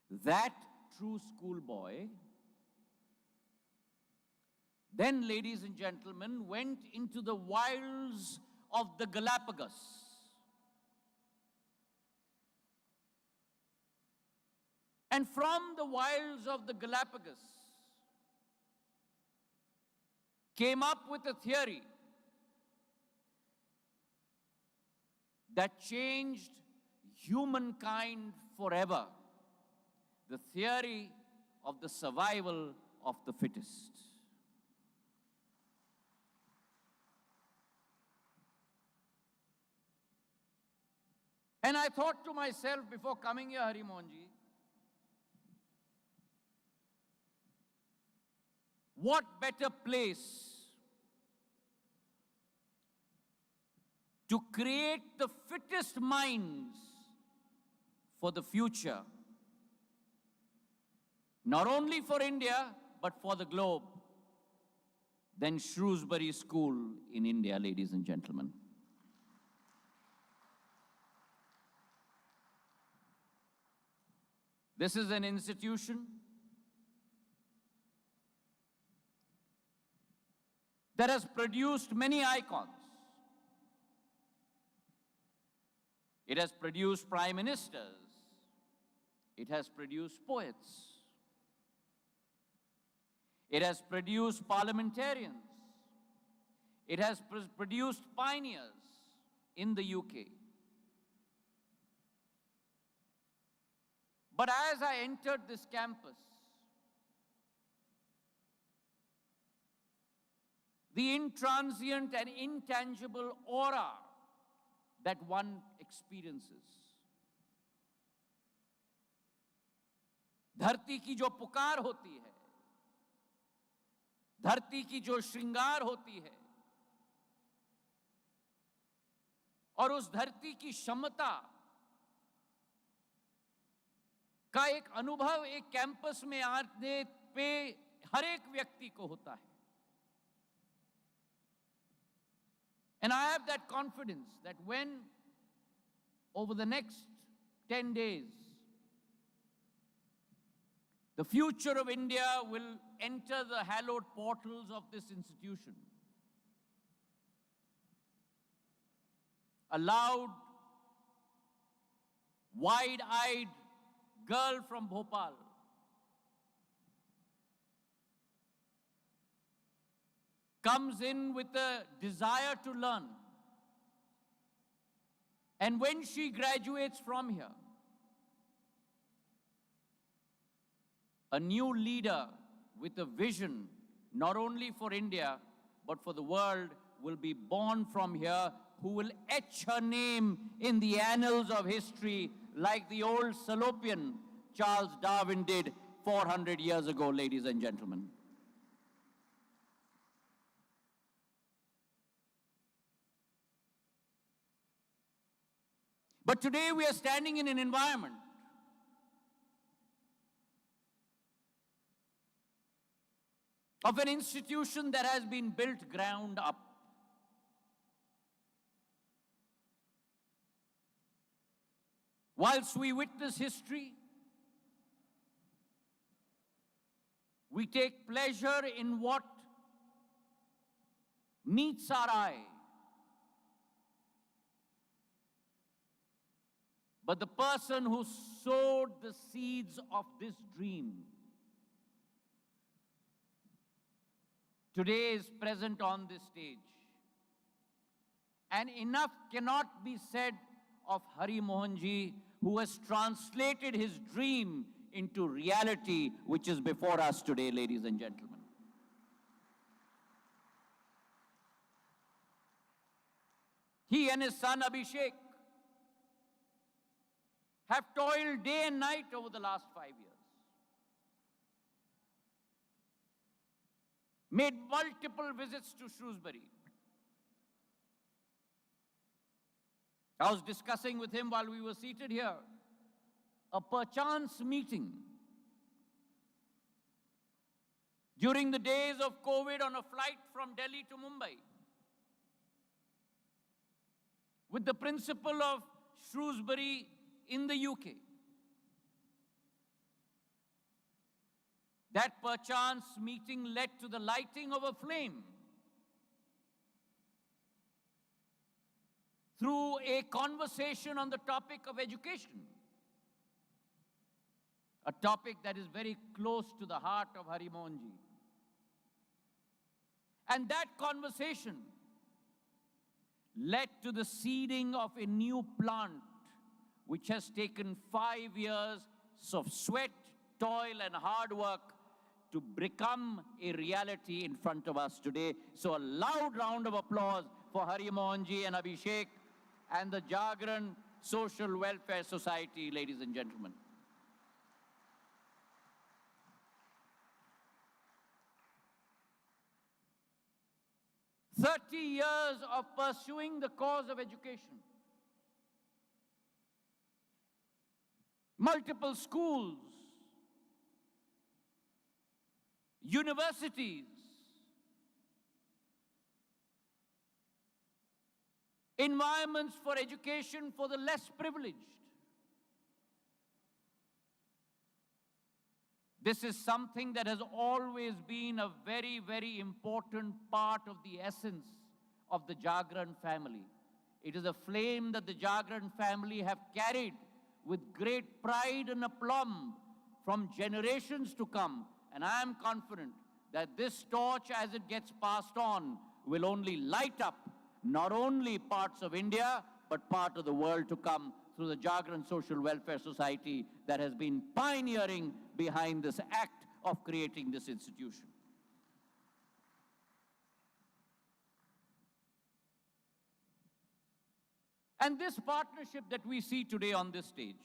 That true schoolboy then, ladies and gentlemen, went into the wilds of the Galapagos. And from the wilds of the Galapagos came up with a theory that changed humankind forever. The theory of the survival of the fittest. And I thought to myself before coming here, Hari Mohan ji, what better place to create the fittest minds for the future, not only for India, but for the globe, than Shrewsbury School in India, ladies and gentlemen. This is an institution that has produced many icons. It has produced prime ministers. It has produced poets. It has produced parliamentarians. It has produced pioneers in the UK. But as I entered this campus, the intransient and intangible aura that one experiences, धरती की जो पुकार होती है, धरती की जो श्रृंगार होती है, और उस धरती की क्षमता का एक अनुभव एक कैंपस में आने पे हर एक व्यक्ति को होता है. And I have that confidence that when, over the next 10 days, the future of India will enter the hallowed portals of this institution, a loud, wide-eyed girl from Bhopal, comes in with a desire to learn. And when she graduates from here, a new leader with a vision, not only for India, but for the world, will be born from here, who will etch her name in the annals of history like the old Salopian Charles Darwin did 400 years ago, ladies and gentlemen. But today we are standing in an environment of an institution that has been built ground up. Whilst we witness history, we take pleasure in what meets our eye. But the person who sowed the seeds of this dream today is present on this stage. And enough cannot be said of Hari Mohan ji, who has translated his dream into reality, which is before us today, ladies and gentlemen. He and his son Abhishek have toiled day and night over the last 5 years. Made multiple visits to Shrewsbury. I was discussing with him while we were seated here, a perchance meeting during the days of COVID on a flight from Delhi to Mumbai with the principal of Shrewsbury in the UK. That perchance meeting led to the lighting of a flame through a conversation on the topic of education, a topic that is very close to the heart of Hari Mohan ji. And that conversation led to the seeding of a new plant which has taken 5 years of sweat, toil, and hard work to become a reality in front of us today. So a loud round of applause for Hari Mohan ji and Abhishek and the Jagran Social Welfare Society, ladies and gentlemen. "30 years of pursuing the cause of education. Multiple schools, universities, environments for education for the less privileged. This is something that has always been a very, very important part of the essence of the Jagran family. It is a flame that the Jagran family have carried with great pride and aplomb from generations to come. And I am confident that this torch, as it gets passed on, will only light up not only parts of India, but part of the world to come through the Jagran Social Welfare Society that has been pioneering behind this act of creating this institution. And this partnership that we see today on this stage,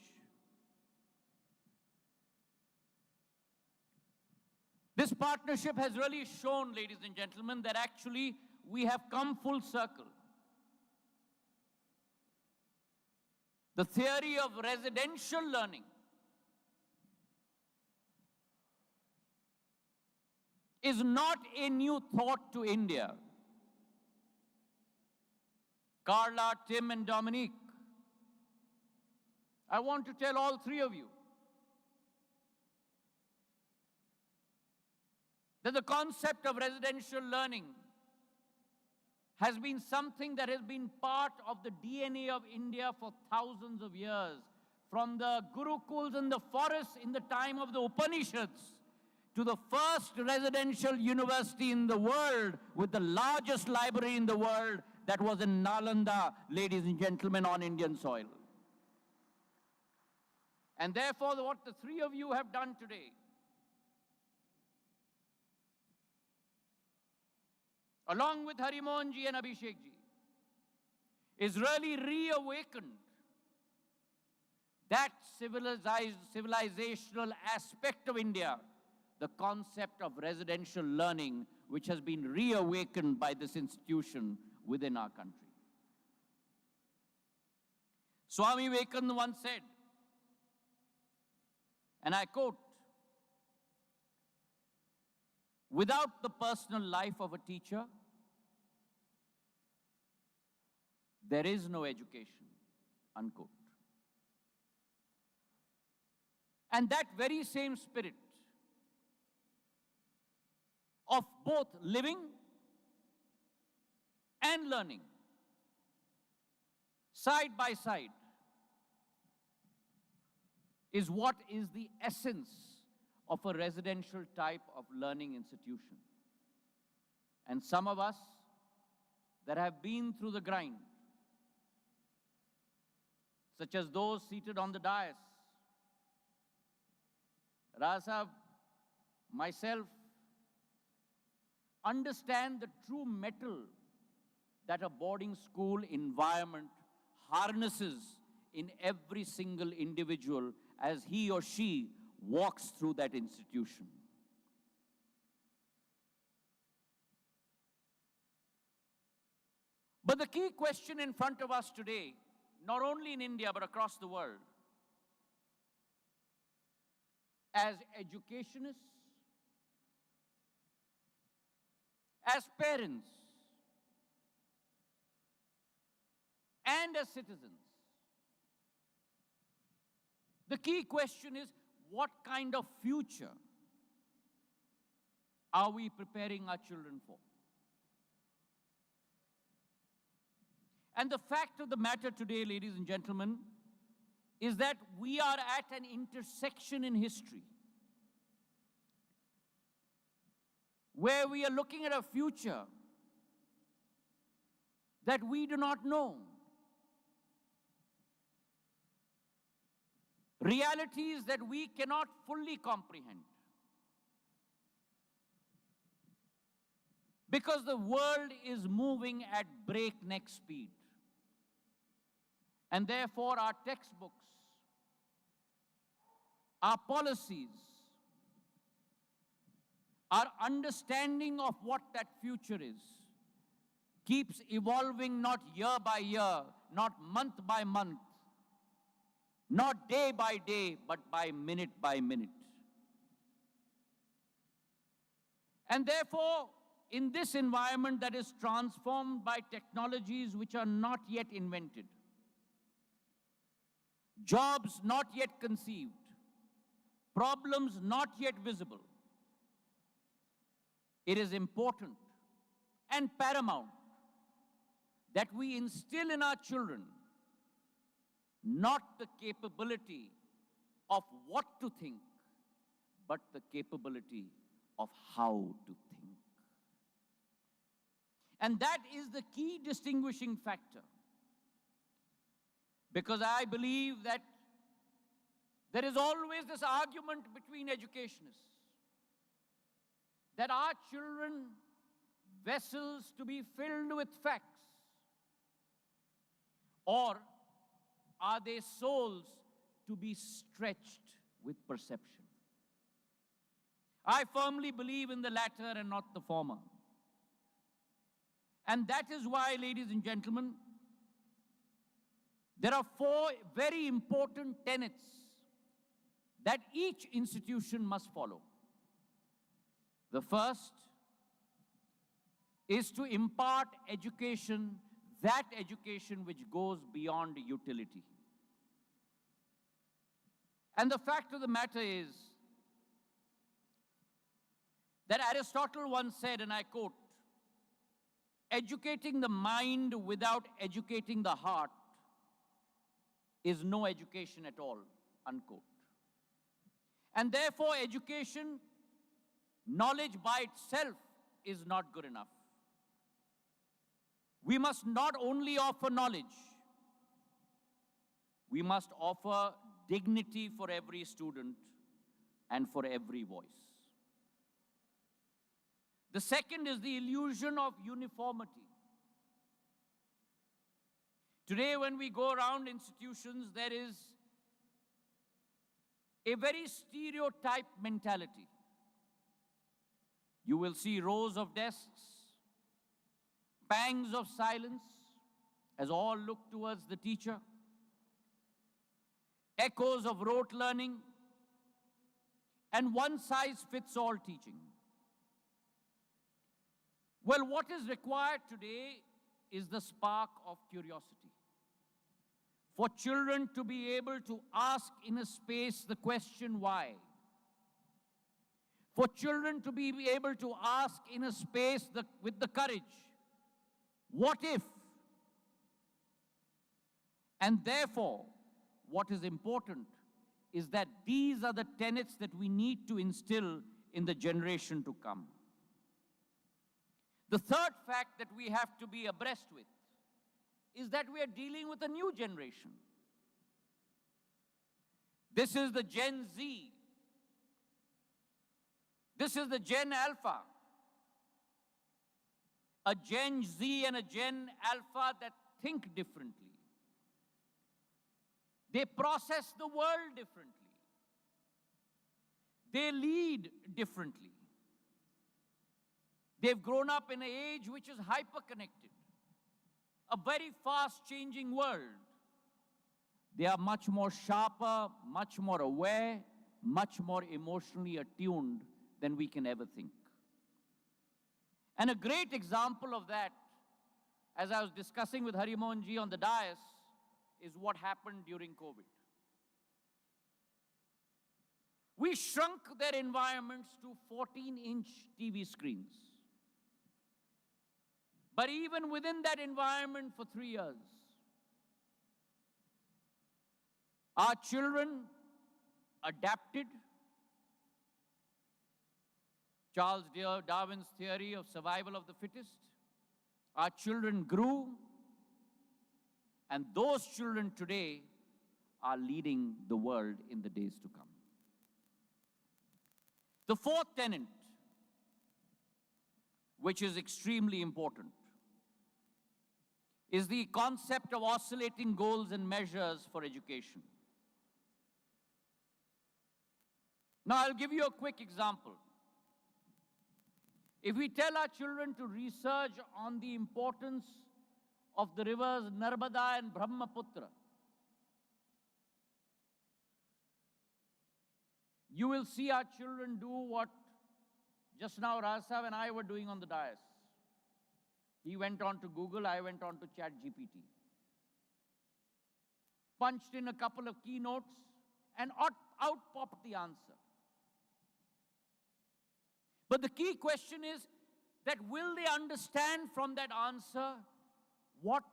this partnership has really shown, ladies and gentlemen, that actually we have come full circle. The theory of residential learning is not a new thought to India. Carla, Tim, and Dominique, I want to tell all three of you that the concept of residential learning has been something that has been part of the DNA of India for thousands of years, from the Gurukuls and the forests in the time of the Upanishads to the first residential university in the world with the largest library in the world that was in Nalanda, ladies and gentlemen, on Indian soil. And therefore, what the three of you have done today, along with Hari Mohan ji and Abhishek ji, is really reawakened that civilizational aspect of India, the concept of residential learning, which has been reawakened by this institution within our country. Swami Vivekananda once said, and I quote, "Without the personal life of a teacher, there is no education," unquote. And that very same spirit of both living and learning, side by side, is what is the essence of a residential type of learning institution. And some of us that have been through the grind, such as those seated on the dais, Rasa, myself, understand the true metal that a boarding school environment harnesses in every single individual as he or she walks through that institution. But the key question in front of us today, not only in India but across the world, as educationists, as parents, and as citizens, the key question is, what kind of future are we preparing our children for? And the fact of the matter today, ladies and gentlemen, is that we are at an intersection in history where we are looking at a future that we do not know. Realities that we cannot fully comprehend. Because the world is moving at breakneck speed. And therefore our textbooks, our policies, our understanding of what that future is, keeps evolving not year by year, not month by month, not day by day, but by minute by minute. And therefore, in this environment that is transformed by technologies which are not yet invented, jobs not yet conceived, problems not yet visible, it is important and paramount that we instill in our children not the capability of what to think, but the capability of how to think. And that is the key distinguishing factor. Because I believe that there is always this argument between educationists that are children vessels to be filled with facts, or are they souls to be stretched with perception? I firmly believe in the latter and not the former. And that is why, ladies and gentlemen, there are 4 very important tenets that each institution must follow. The first is to impart education, that education which goes beyond utility. And the fact of the matter is that Aristotle once said, and I quote, "Educating the mind without educating the heart is no education at all, unquote. And therefore, education, knowledge by itself is not good enough. We must not only offer knowledge, we must offer dignity for every student and for every voice. The second is the illusion of uniformity. Today, when we go around institutions, there is a very stereotyped mentality. You will see rows of desks, pangs of silence as all look towards the teacher, echoes of rote learning, and one-size-fits-all teaching. Well, what is required today is the spark of curiosity. For children to be able to ask in a space the question why. For children to be able to ask in a space with the courage, what if? And therefore, what is important is that these are the tenets that we need to instill in the generation to come. The third fact that we have to be abreast with is that we are dealing with a new generation. This is the Gen Z. This is the Gen Alpha. A Gen Z and a Gen Alpha that think differently. They process the world differently. They lead differently. They've grown up in an age which is hyper-connected, a very fast-changing world. They are much more sharper, much more aware, much more emotionally attuned than we can ever think. And a great example of that, as I was discussing with Hari Mohan ji on the dais, is what happened during COVID. We shrunk their environments to 14-inch TV screens. But even within that environment for 3 years, our children adapted. Charles Darwin's theory of survival of the fittest. Our children grew, and those children today are leading the world in the days to come. The fourth tenet, which is extremely important, is the concept of oscillating goals and measures for education. Now, I'll give you a quick example. If we tell our children to research on the importance of the rivers Narmada and Brahmaputra, you will see our children do what just now Rasav and I were doing on the dais. He went on to Google, I went on to ChatGPT. Punched in a couple of keynotes, and out popped the answer. But the key question is that will they understand from that answer what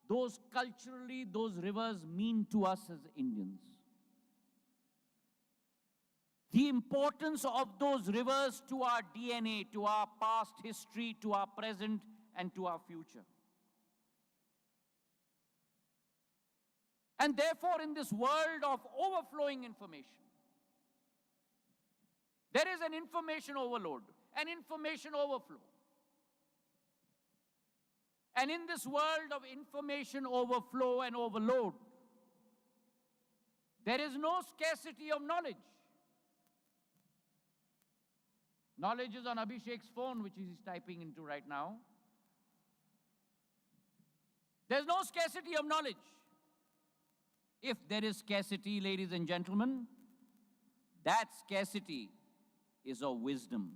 those culturally, those rivers mean to us as Indians? The importance of those rivers to our DNA, to our past history, to our present, and to our future. And therefore, in this world of overflowing information, there is an information overload, an information overflow. And in this world of information overflow and overload, there is no scarcity of knowledge. Knowledge is on Abhishek's phone, which he's typing into right now. There's no scarcity of knowledge. If there is scarcity, ladies and gentlemen, that scarcity is of wisdom.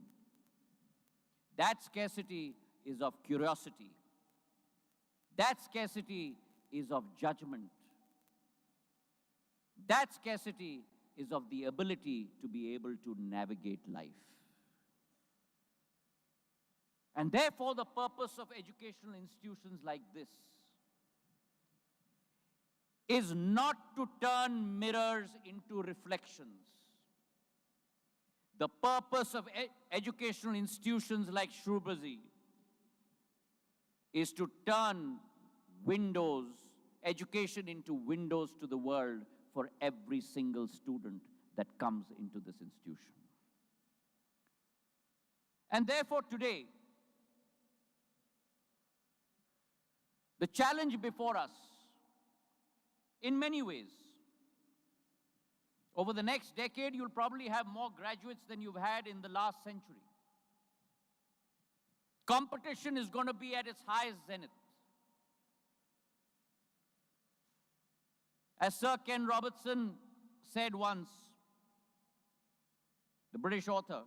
That scarcity is of curiosity. That scarcity is of judgment. That scarcity is of the ability to be able to navigate life. And therefore, the purpose of educational institutions like this is not to turn mirrors into reflections. The purpose of educational institutions like Shrewsbury is to turn education into windows to the world for every single student that comes into this institution. And therefore today, the challenge before us, in many ways, over the next decade, you'll probably have more graduates than you've had in the last century. Competition is going to be at its highest zenith. As Sir Ken Robertson said once, the British author,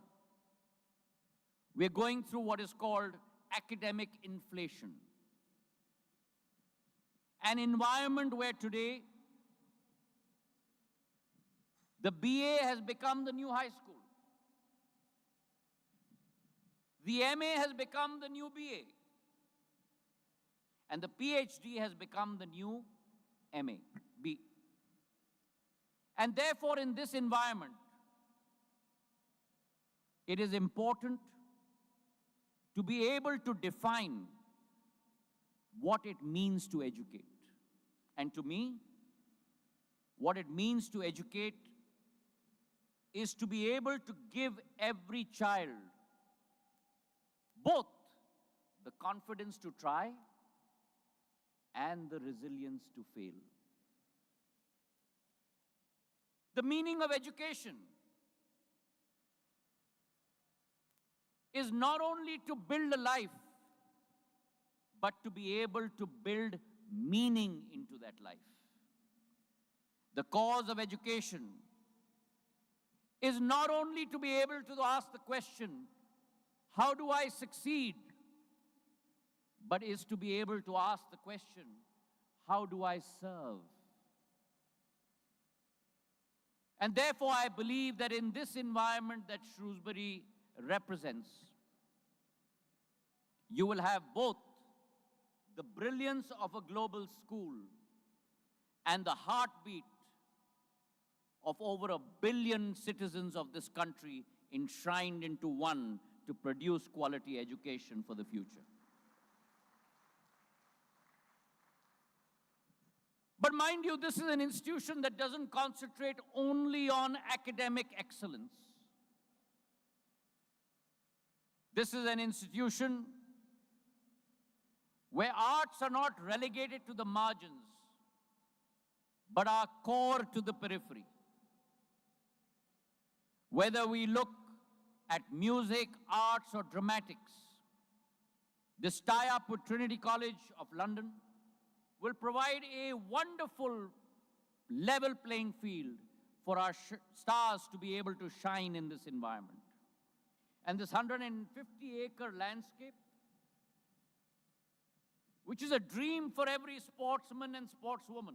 we're going through what is called academic inflation. An environment where today the BA has become the new high school. The MA has become the new BA. And the PhD has become the new MA, B. And therefore, in this environment, it is important to be able to define what it means to educate. And to me, what it means to educate is to be able to give every child both the confidence to try and the resilience to fail. The meaning of education is not only to build a life, but to be able to build meaning into that life. The cause of education is not only to be able to ask the question, how do I succeed? But is to be able to ask the question, how do I serve? And therefore, I believe that in this environment that Shrewsbury represents, you will have both the brilliance of a global school and the heartbeat of over 1 billion citizens of this country enshrined into one to produce quality education for the future. But mind you, this is an institution that doesn't concentrate only on academic excellence. This is an institution where arts are not relegated to the margins, but are core to the periphery. Whether we look at music, arts, or dramatics, this tie-up with Trinity College of London will provide a wonderful level playing field for our stars to be able to shine in this environment. And this 150-acre landscape, which is a dream for every sportsman and sportswoman.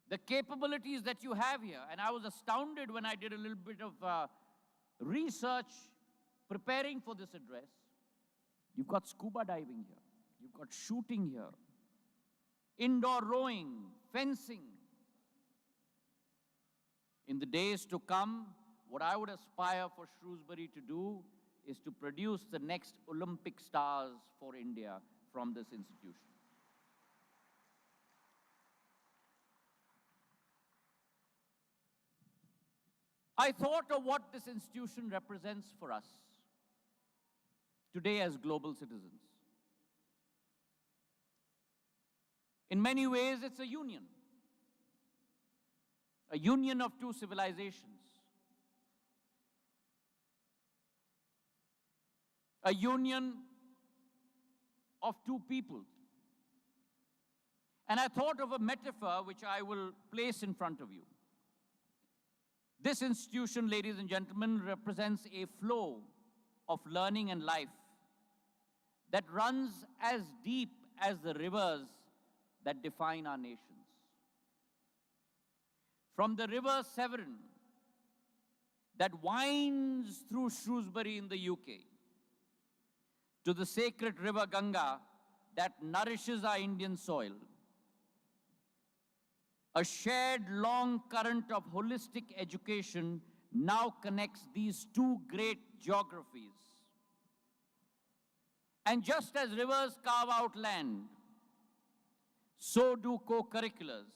The capabilities that you have here, and I was astounded when I did a little bit of research preparing for this address. You've got scuba diving here. You've got shooting here, indoor rowing, fencing. In the days to come, what I would aspire for Shrewsbury to do is to produce the next Olympic stars for India from this institution. I thought of what this institution represents for us today as global citizens. In many ways, it's a union of two civilizations, a union of two peoples. And I thought of a metaphor which I will place in front of you. This institution, ladies and gentlemen, represents a flow of learning and life that runs as deep as the rivers that define our nations. From the river Severn that winds through Shrewsbury in the UK, to the sacred river Ganga that nourishes our Indian soil, A shared long current of holistic education now connects these two great geographies. And just as rivers carve out land, so do co-curriculars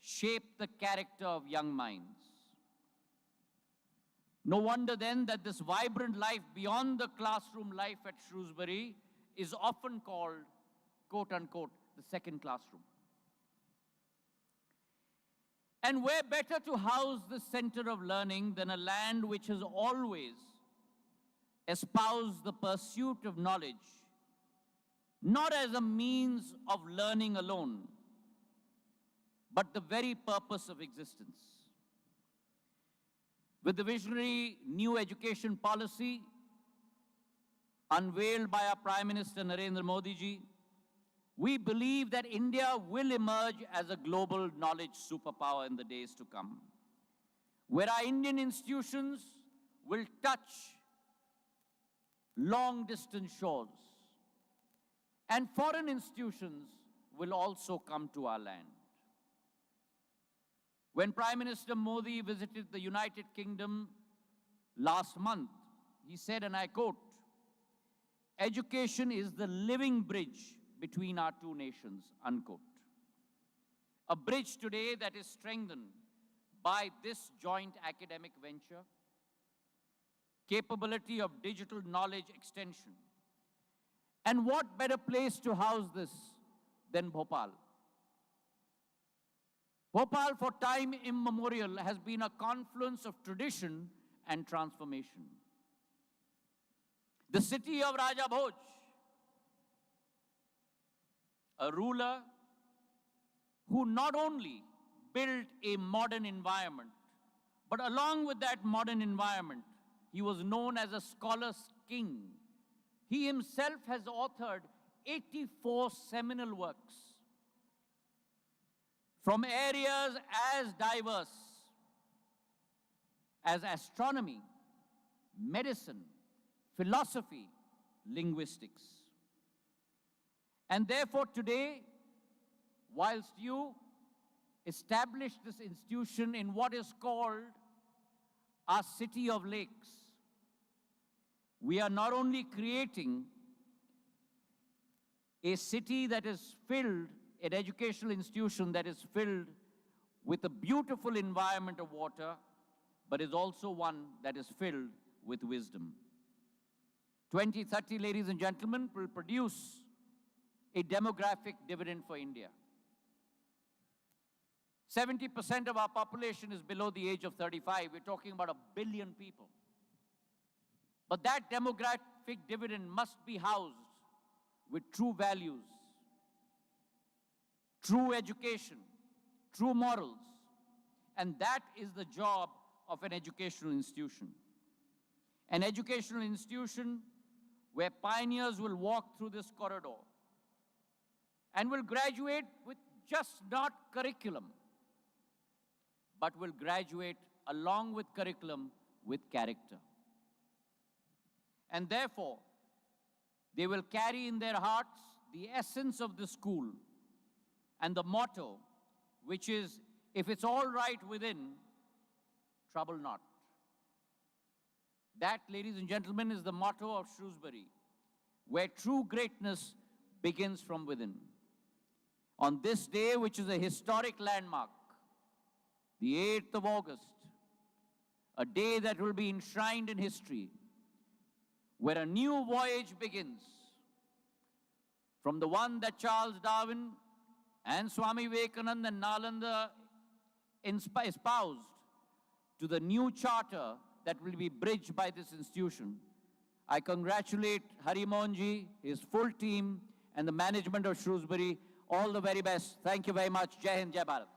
shape the character of young minds. No wonder then that this vibrant life beyond the classroom life at Shrewsbury is often called, quote unquote, the second classroom. And where better to house the center of learning than a land which has always espoused the pursuit of knowledge, not as a means of learning alone, but the very purpose of existence. With the visionary new education policy unveiled by our Prime Minister Narendra Modi ji, we believe that India will emerge as a global knowledge superpower in the days to come, where our Indian institutions will touch long-distance shores, and foreign institutions will also come to our land. When Prime Minister Modi visited the United Kingdom last month, he said, and I quote, "Education is the living bridge between our two nations," unquote. A bridge today that is strengthened by this joint academic venture, capability of digital knowledge extension. And what better place to house this than Bhopal? Bhopal, for time immemorial, has been a confluence of tradition and transformation. The city of Raja Bhoj, a ruler who not only built a modern environment, but along with that modern environment, he was known as a scholar's king. He himself has authored 84 seminal works from areas as diverse as astronomy, medicine, philosophy, linguistics. And therefore today, whilst you establish this institution in what is called our City of Lakes, we are not only creating a city that is filled, an educational institution that is filled with a beautiful environment of water, but is also one that is filled with wisdom. 2030, ladies and gentlemen, will produce a demographic dividend for India. 70% of our population is below the age of 35. We're talking about 1 billion people. But that demographic dividend must be housed with true values, true education, true morals. And that is the job of an educational institution. An educational institution where pioneers will walk through this corridor and will graduate with just not curriculum, but will graduate along with curriculum with character. And therefore, they will carry in their hearts the essence of the school and the motto, which is, if it's all right within, trouble not. That, ladies and gentlemen, is the motto of Shrewsbury, where true greatness begins from within. On this day, which is a historic landmark, the 8th of August, a day that will be enshrined in history, where a new voyage begins, from the one that Charles Darwin and Swami Vivekananda and Nalanda espoused, to the new charter that will be bridged by this institution. I congratulate Hari Mohan ji, his full team, and the management of Shrewsbury. All the very best. Thank you very much. Jai Hind, Jai Bharat.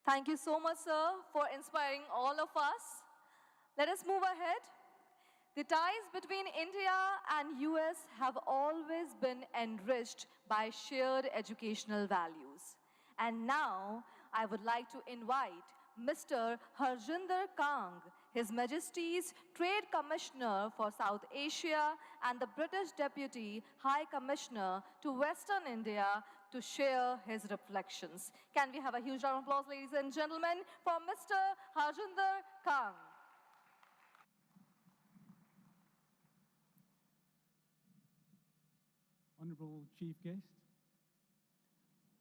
Thank you so much, sir, for inspiring all of us. Let us move ahead. The ties between India and US have always been enriched by shared educational values. And now, I would like to invite Mr. Harjinder Kang, His Majesty's Trade Commissioner for South Asia and the British Deputy High Commissioner to Western India, to share his reflections. Can we have a huge round of applause, ladies and gentlemen, for Mr. Harjinder Kang? Honourable Chief Guest,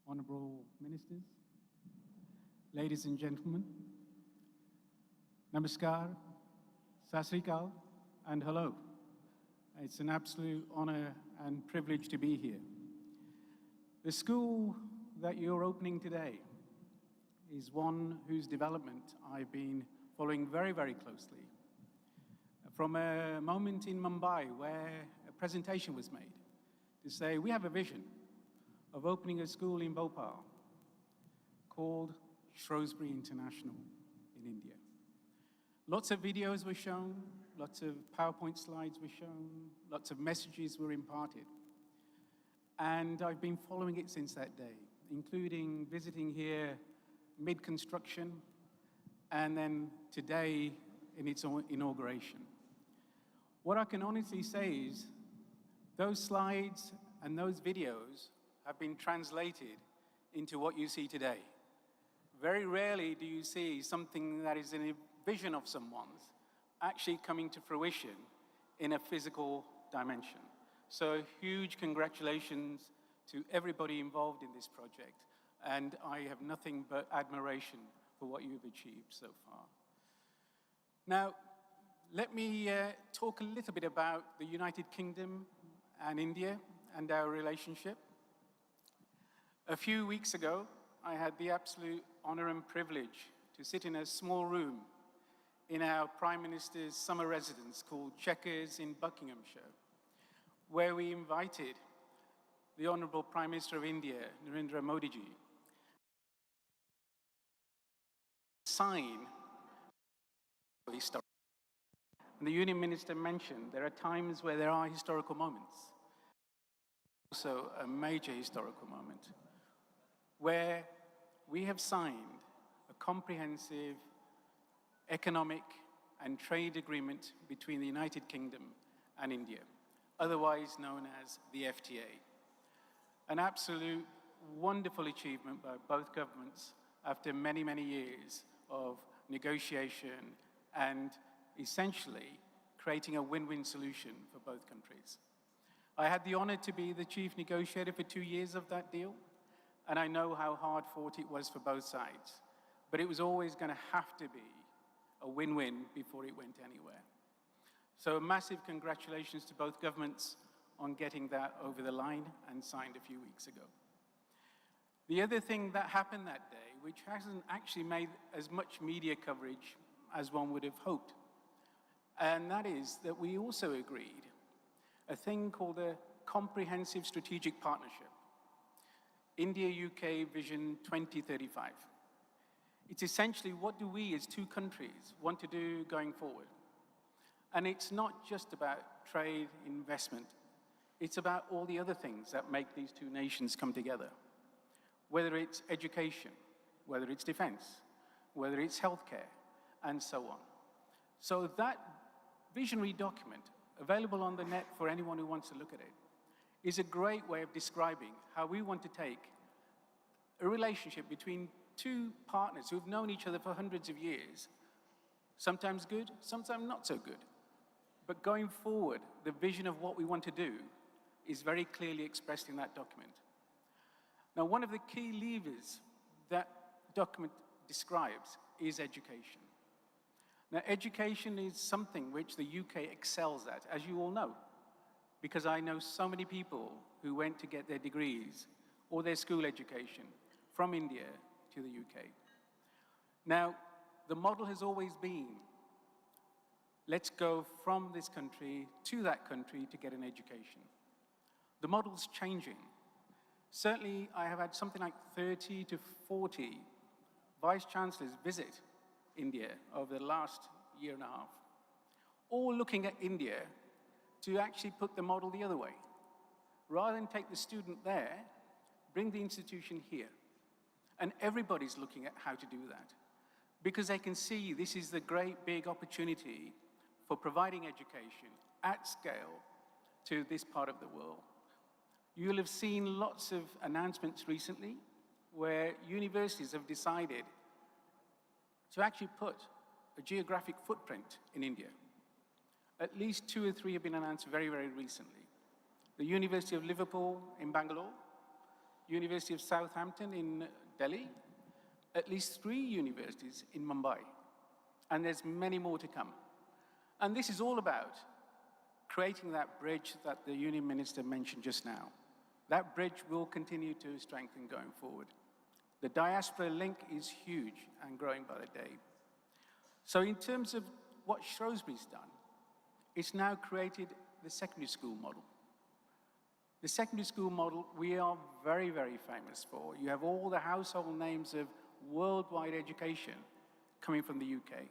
Honourable Ministers, ladies and gentlemen, Namaskar, Sat Sri Akal, and hello. It's an absolute honour and privilege to be here. The school that you're opening today is one whose development I've been following very, very closely. From a moment in Mumbai where a presentation was made to say, we have a vision of opening a school in Bhopal called Shrewsbury International in India. Lots of videos were shown, lots of PowerPoint slides were shown, lots of messages were imparted. And I've been following it since that day, including visiting here mid-construction and then today in its inauguration. What I can honestly say is those slides and those videos have been translated into what you see today. Very rarely do you see something that is in a vision of someone's actually coming to fruition in a physical dimension. So huge congratulations to everybody involved in this project, and I have nothing but admiration for what you've achieved so far. Now, let me talk a little bit about the United Kingdom and India and our relationship. A few weeks ago, I had the absolute honor and privilege to sit in a small room in our Prime Minister's summer residence called Chequers in Buckinghamshire, where we invited the Honorable Prime Minister of India, Narendra Modi ji, sign historic. And the Union Minister mentioned there are times where there are historical moments. Also a major historical moment where we have signed a comprehensive economic and trade agreement between the United Kingdom and India, otherwise known as the FTA. An absolute wonderful achievement by both governments after many, many years of negotiation and essentially creating a win-win solution for both countries. I had the honor to be the chief negotiator for 2 years of that deal, and I know how hard fought it was for both sides. But it was always going to have to be a win-win before it went anywhere. So a massive congratulations to both governments on getting that over the line and signed a few weeks ago. The other thing that happened that day, which hasn't actually made as much media coverage as one would have hoped, and that is that we also agreed a thing called a Comprehensive Strategic Partnership, India-UK Vision 2035. It's essentially what do we as two countries want to do going forward. And it's not just about trade, investment, it's about all the other things that make these two nations come together. Whether it's education, whether it's defense, whether it's healthcare, and so on. So that visionary document, available on the net for anyone who wants to look at it, is a great way of describing how we want to take a relationship between two partners who've known each other for hundreds of years, sometimes good, sometimes not so good. But going forward, the vision of what we want to do is very clearly expressed in that document. Now, one of the key levers that document describes is education. Now, education is something which the UK excels at, as you all know, because I know so many people who went to get their degrees or their school education from India to the UK. Now, the model has always been, let's go from this country to that country to get an education. The model's changing. Certainly, I have had something like 30 to 40 vice-chancellors visit India over the last year and a half, all looking at India to actually put the model the other way. Rather than take the student there, bring the institution here. And everybody's looking at how to do that. because they can see this is the great big opportunity for providing education at scale to this part of the world. You'll have seen lots of announcements recently where universities have decided to actually put a geographic footprint in India. At least 2 or 3 have been announced very, very recently. The University of Liverpool in Bangalore, University of Southampton in Delhi, at least 3 universities in Mumbai, and there's many more to come. And this is all about creating that bridge that the Union Minister mentioned just now. That bridge will continue to strengthen going forward. The diaspora link is huge and growing by the day. So in terms of what Shrewsbury's done, it's now created the secondary school model. The secondary school model we are very, very famous for. You have all the household names of worldwide education coming from the UK.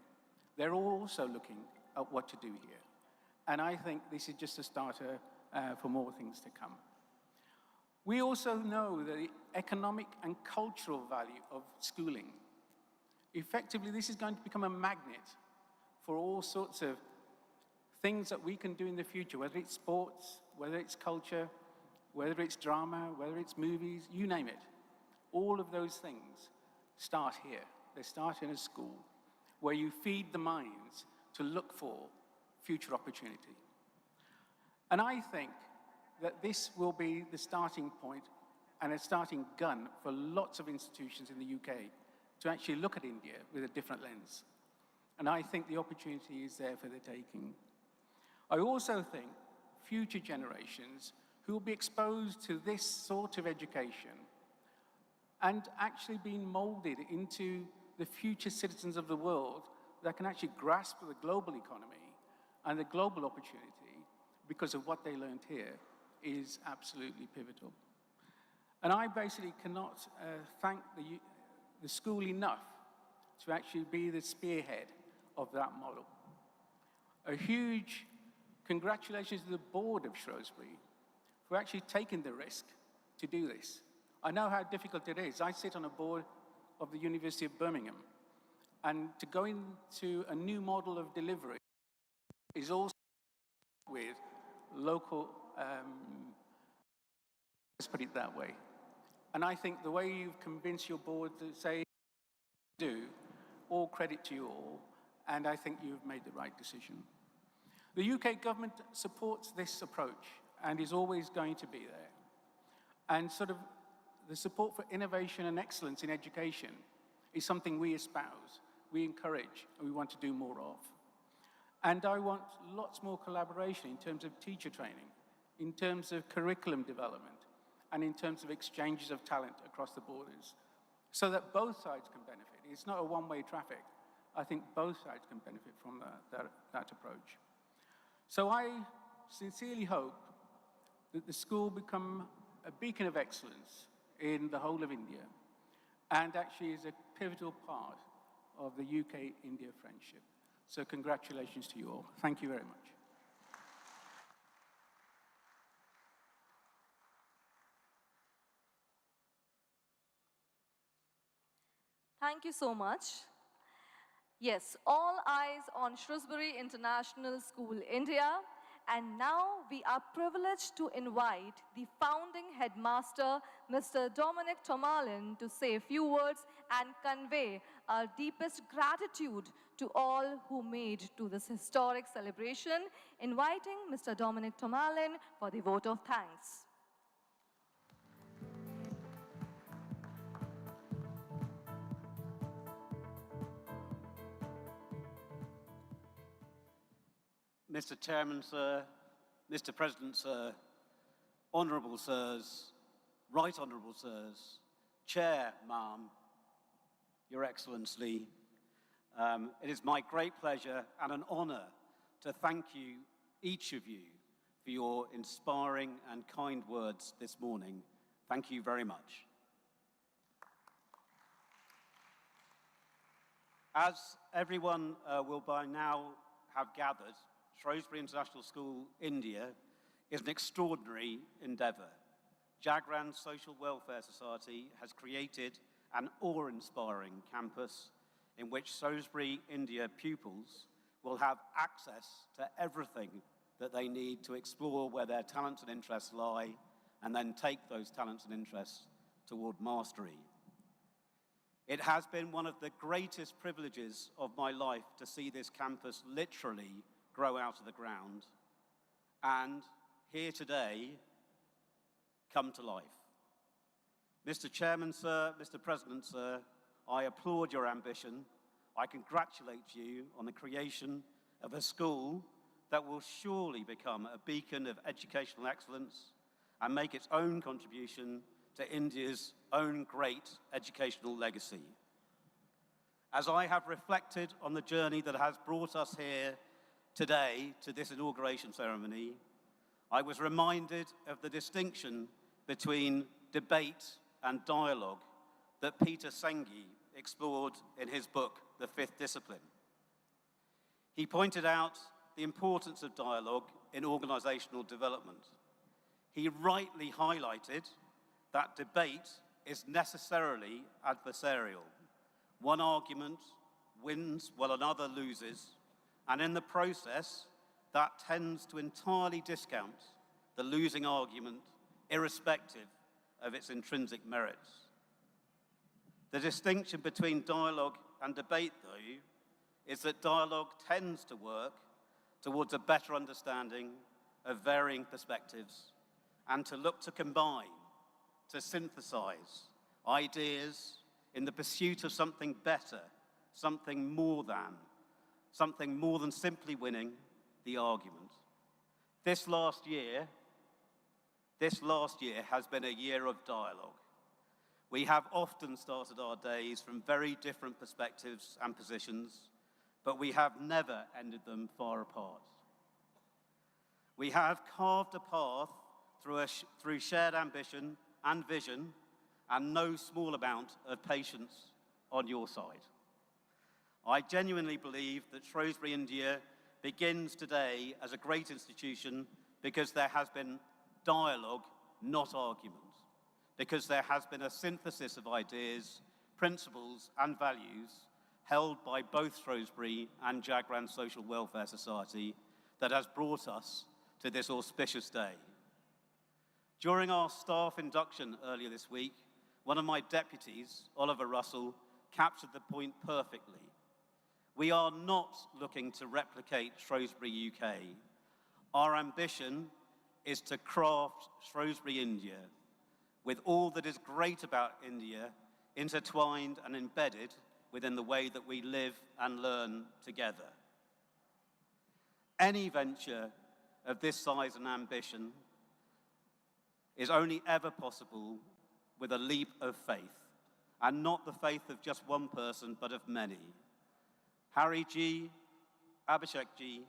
They're also looking at what to do here. And I think this is just a starter for more things to come. We also know the economic and cultural value of schooling. Effectively, this is going to become a magnet for all sorts of things that we can do in the future, whether it's sports, whether it's culture, whether it's drama, whether it's movies, you name it. All of those things start here. They start in a school where you feed the minds to look for future opportunity. And I think that this will be the starting point and a starting gun for lots of institutions in the UK to actually look at India with a different lens. And I think the opportunity is there for the taking. I also think future generations who will be exposed to this sort of education and actually being molded into the future citizens of the world that can actually grasp the global economy and the global opportunity because of what they learned here is absolutely pivotal. And I basically cannot thank the school enough to actually be the spearhead of that model. A huge congratulations to the board of Shrewsbury for actually taking the risk to do this. I know how difficult it is. I sit on a board of the University of Birmingham, and to go into a new model of delivery is also with local, let's put it that way. And I think the way you've convinced your board to say, do, all credit to you all, and I think you've made the right decision. The UK government supports this approach and is always going to be there. And sort of the support for innovation and excellence in education is something we espouse, we encourage, and we want to do more of. And I want lots more collaboration in terms of teacher training, in terms of curriculum development, and in terms of exchanges of talent across the borders, so that both sides can benefit. It's not a one-way traffic. I think both sides can benefit from that approach. So I sincerely hope that the school become a beacon of excellence in the whole of India, and actually is a pivotal part of the UK-India friendship. So congratulations to you all. Thank you very much. Thank you so much. Yes, all eyes on Shrewsbury International School, India. And now we are privileged to invite the founding headmaster, Mr. Dominic Tomalin, to say a few words and convey our deepest gratitude to all who made to this historic celebration, inviting Mr. Dominic Tomalin for the vote of thanks. Mr. Chairman, sir, Mr. President, sir, Honourable sirs, Right Honourable sirs, Chair, ma'am, Your Excellency, it is my great pleasure and an honour to thank you, each of you, for your inspiring and kind words this morning. Thank you very much. As everyone will by now have gathered, Shrewsbury International School, India, is an extraordinary endeavour. Jagran Social Welfare Society has created an awe-inspiring campus in which Shrewsbury, India pupils will have access to everything that they need to explore where their talents and interests lie, and then take those talents and interests toward mastery. It has been one of the greatest privileges of my life to see this campus literally grow out of the ground, and here today, come to life. Mr. Chairman, sir, Mr. President, sir, I applaud your ambition. I congratulate you on the creation of a school that will surely become a beacon of educational excellence and make its own contribution to India's own great educational legacy. As I have reflected on the journey that has brought us here today to this inauguration ceremony, I was reminded of the distinction between debate and dialogue that Peter Senge explored in his book, The Fifth Discipline. He pointed out the importance of dialogue in organizational development. He rightly highlighted that debate is necessarily adversarial. One argument wins while another loses, and in the process, that tends to entirely discount the losing argument, irrespective of its intrinsic merits. The distinction between dialogue and debate, though, is that dialogue tends to work towards a better understanding of varying perspectives and to look to combine, to synthesize ideas in the pursuit of something better, something more than simply winning the argument. This last year has been a year of dialogue. We have often started our days from very different perspectives and positions, but we have never ended them far apart. We have carved a path through shared ambition and vision, and no small amount of patience on your side. I genuinely believe that Shrewsbury, India begins today as a great institution because there has been dialogue, not argument, because there has been a synthesis of ideas, principles, and values held by both Shrewsbury and Jagran Social Welfare Society that has brought us to this auspicious day. During our staff induction earlier this week, one of my deputies, Oliver Russell, captured the point perfectly. We are not looking to replicate Shrewsbury, UK. Our ambition is to craft Shrewsbury, India, with all that is great about India intertwined and embedded within the way that we live and learn together. Any venture of this size and ambition is only ever possible with a leap of faith, and not the faith of just one person, but of many. Hari ji, Abhishek ji,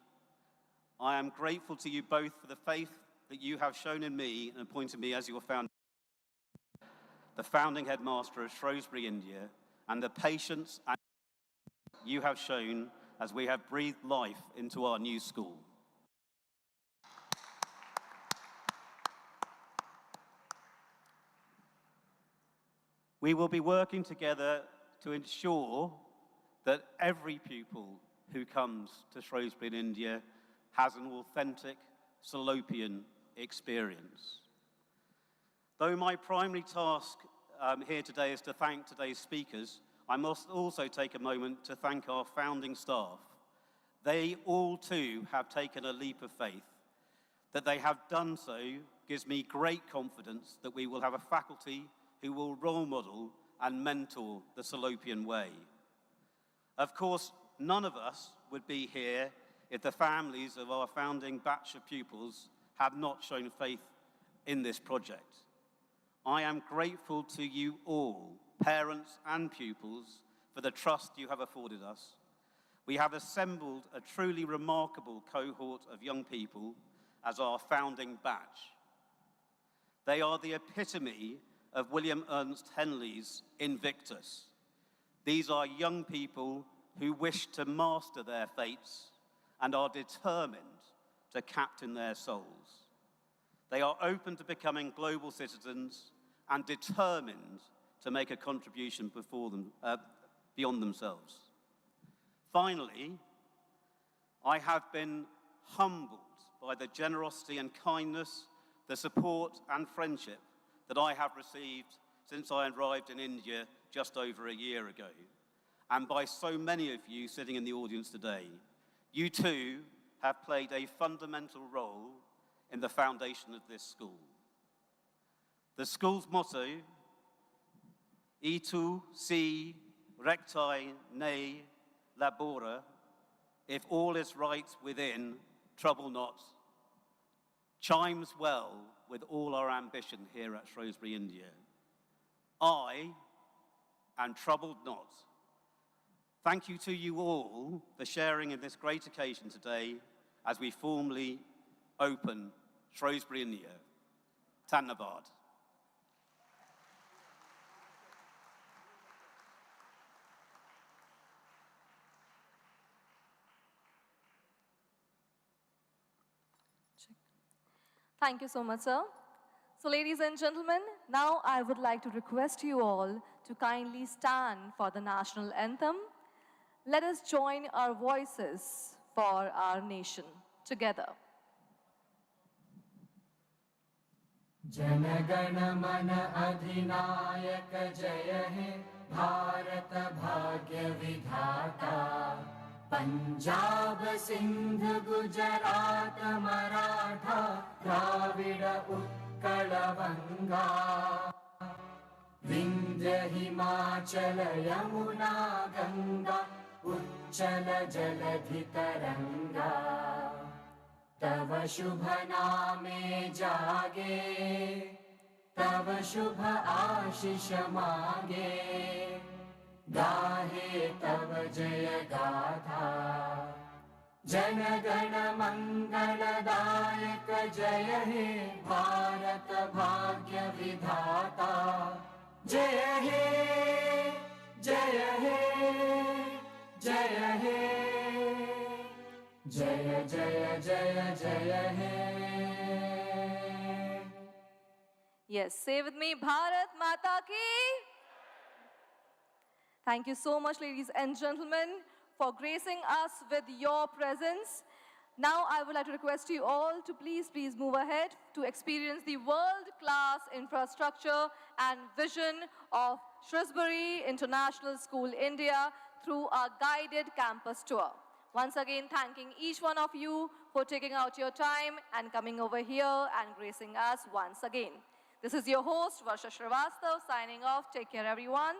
I am grateful to you both for the faith that you have shown in me and appointed me as your the founding headmaster of Shrewsbury, India, and the patience you have shown as we have breathed life into our new school. We will be working together to ensure that every pupil who comes to Shrewsbury in India has an authentic Salopian experience. Though my primary task here today is to thank today's speakers, I must also take a moment to thank our founding staff. They all too have taken a leap of faith. That they have done so gives me great confidence that we will have a faculty who will role model and mentor the Salopian way. Of course, none of us would be here if the families of our founding batch of pupils had not shown faith in this project. I am grateful to you all, parents and pupils, for the trust you have afforded us. We have assembled a truly remarkable cohort of young people as our founding batch. They are the epitome of William Ernst Henley's Invictus. These are young people who wish to master their fates and are determined to captain their souls. They are open to becoming global citizens and determined to make a contribution beyond themselves. Finally, I have been humbled by the generosity and kindness, the support and friendship that I have received since I arrived in India just over a year ago, and by so many of you sitting in the audience today. You too have played a fundamental role in the foundation of this school. The school's motto, "Itu si recti ne labora," if all is right within, trouble not, chimes well with all our ambition here at Shrewsbury, India. I am troubled not. Thank you to you all for sharing in this great occasion today as we formally open Shrewsbury, India. Dhanyavad. Thank you so much, sir. So, ladies and gentlemen, now I would like to request you all to kindly stand for the national anthem. Let us join our voices for our nation together. जनगण मन अधिनायक जय हे भारत भाग्य विधाता पंजाब सिंध गुजरात मराठा द्राविड उत्कल बंगा विंध्य हिमाचल यमुना गंगा उच्चल जलधि तरंगा तव शुभ नामे जागे तव शुभ आशीष मागे गाहे तव जय गाथा जन गण मंगलदायक जय हे भारत भाग्य विधाता जय हे जय हे जय हे जय जय जय जय हे. Yes, say with me, Bharat Mata Ki. Thank you so much, ladies and gentlemen, for gracing us with your presence. Now I would like to request you all to please move ahead to experience the world-class infrastructure and vision of Shrewsbury International School, India through our guided campus tour. Once again, thanking each one of you for taking out your time and coming over here and gracing us once again. This is your host, Varsha Shrivastava, signing off. Take care, everyone.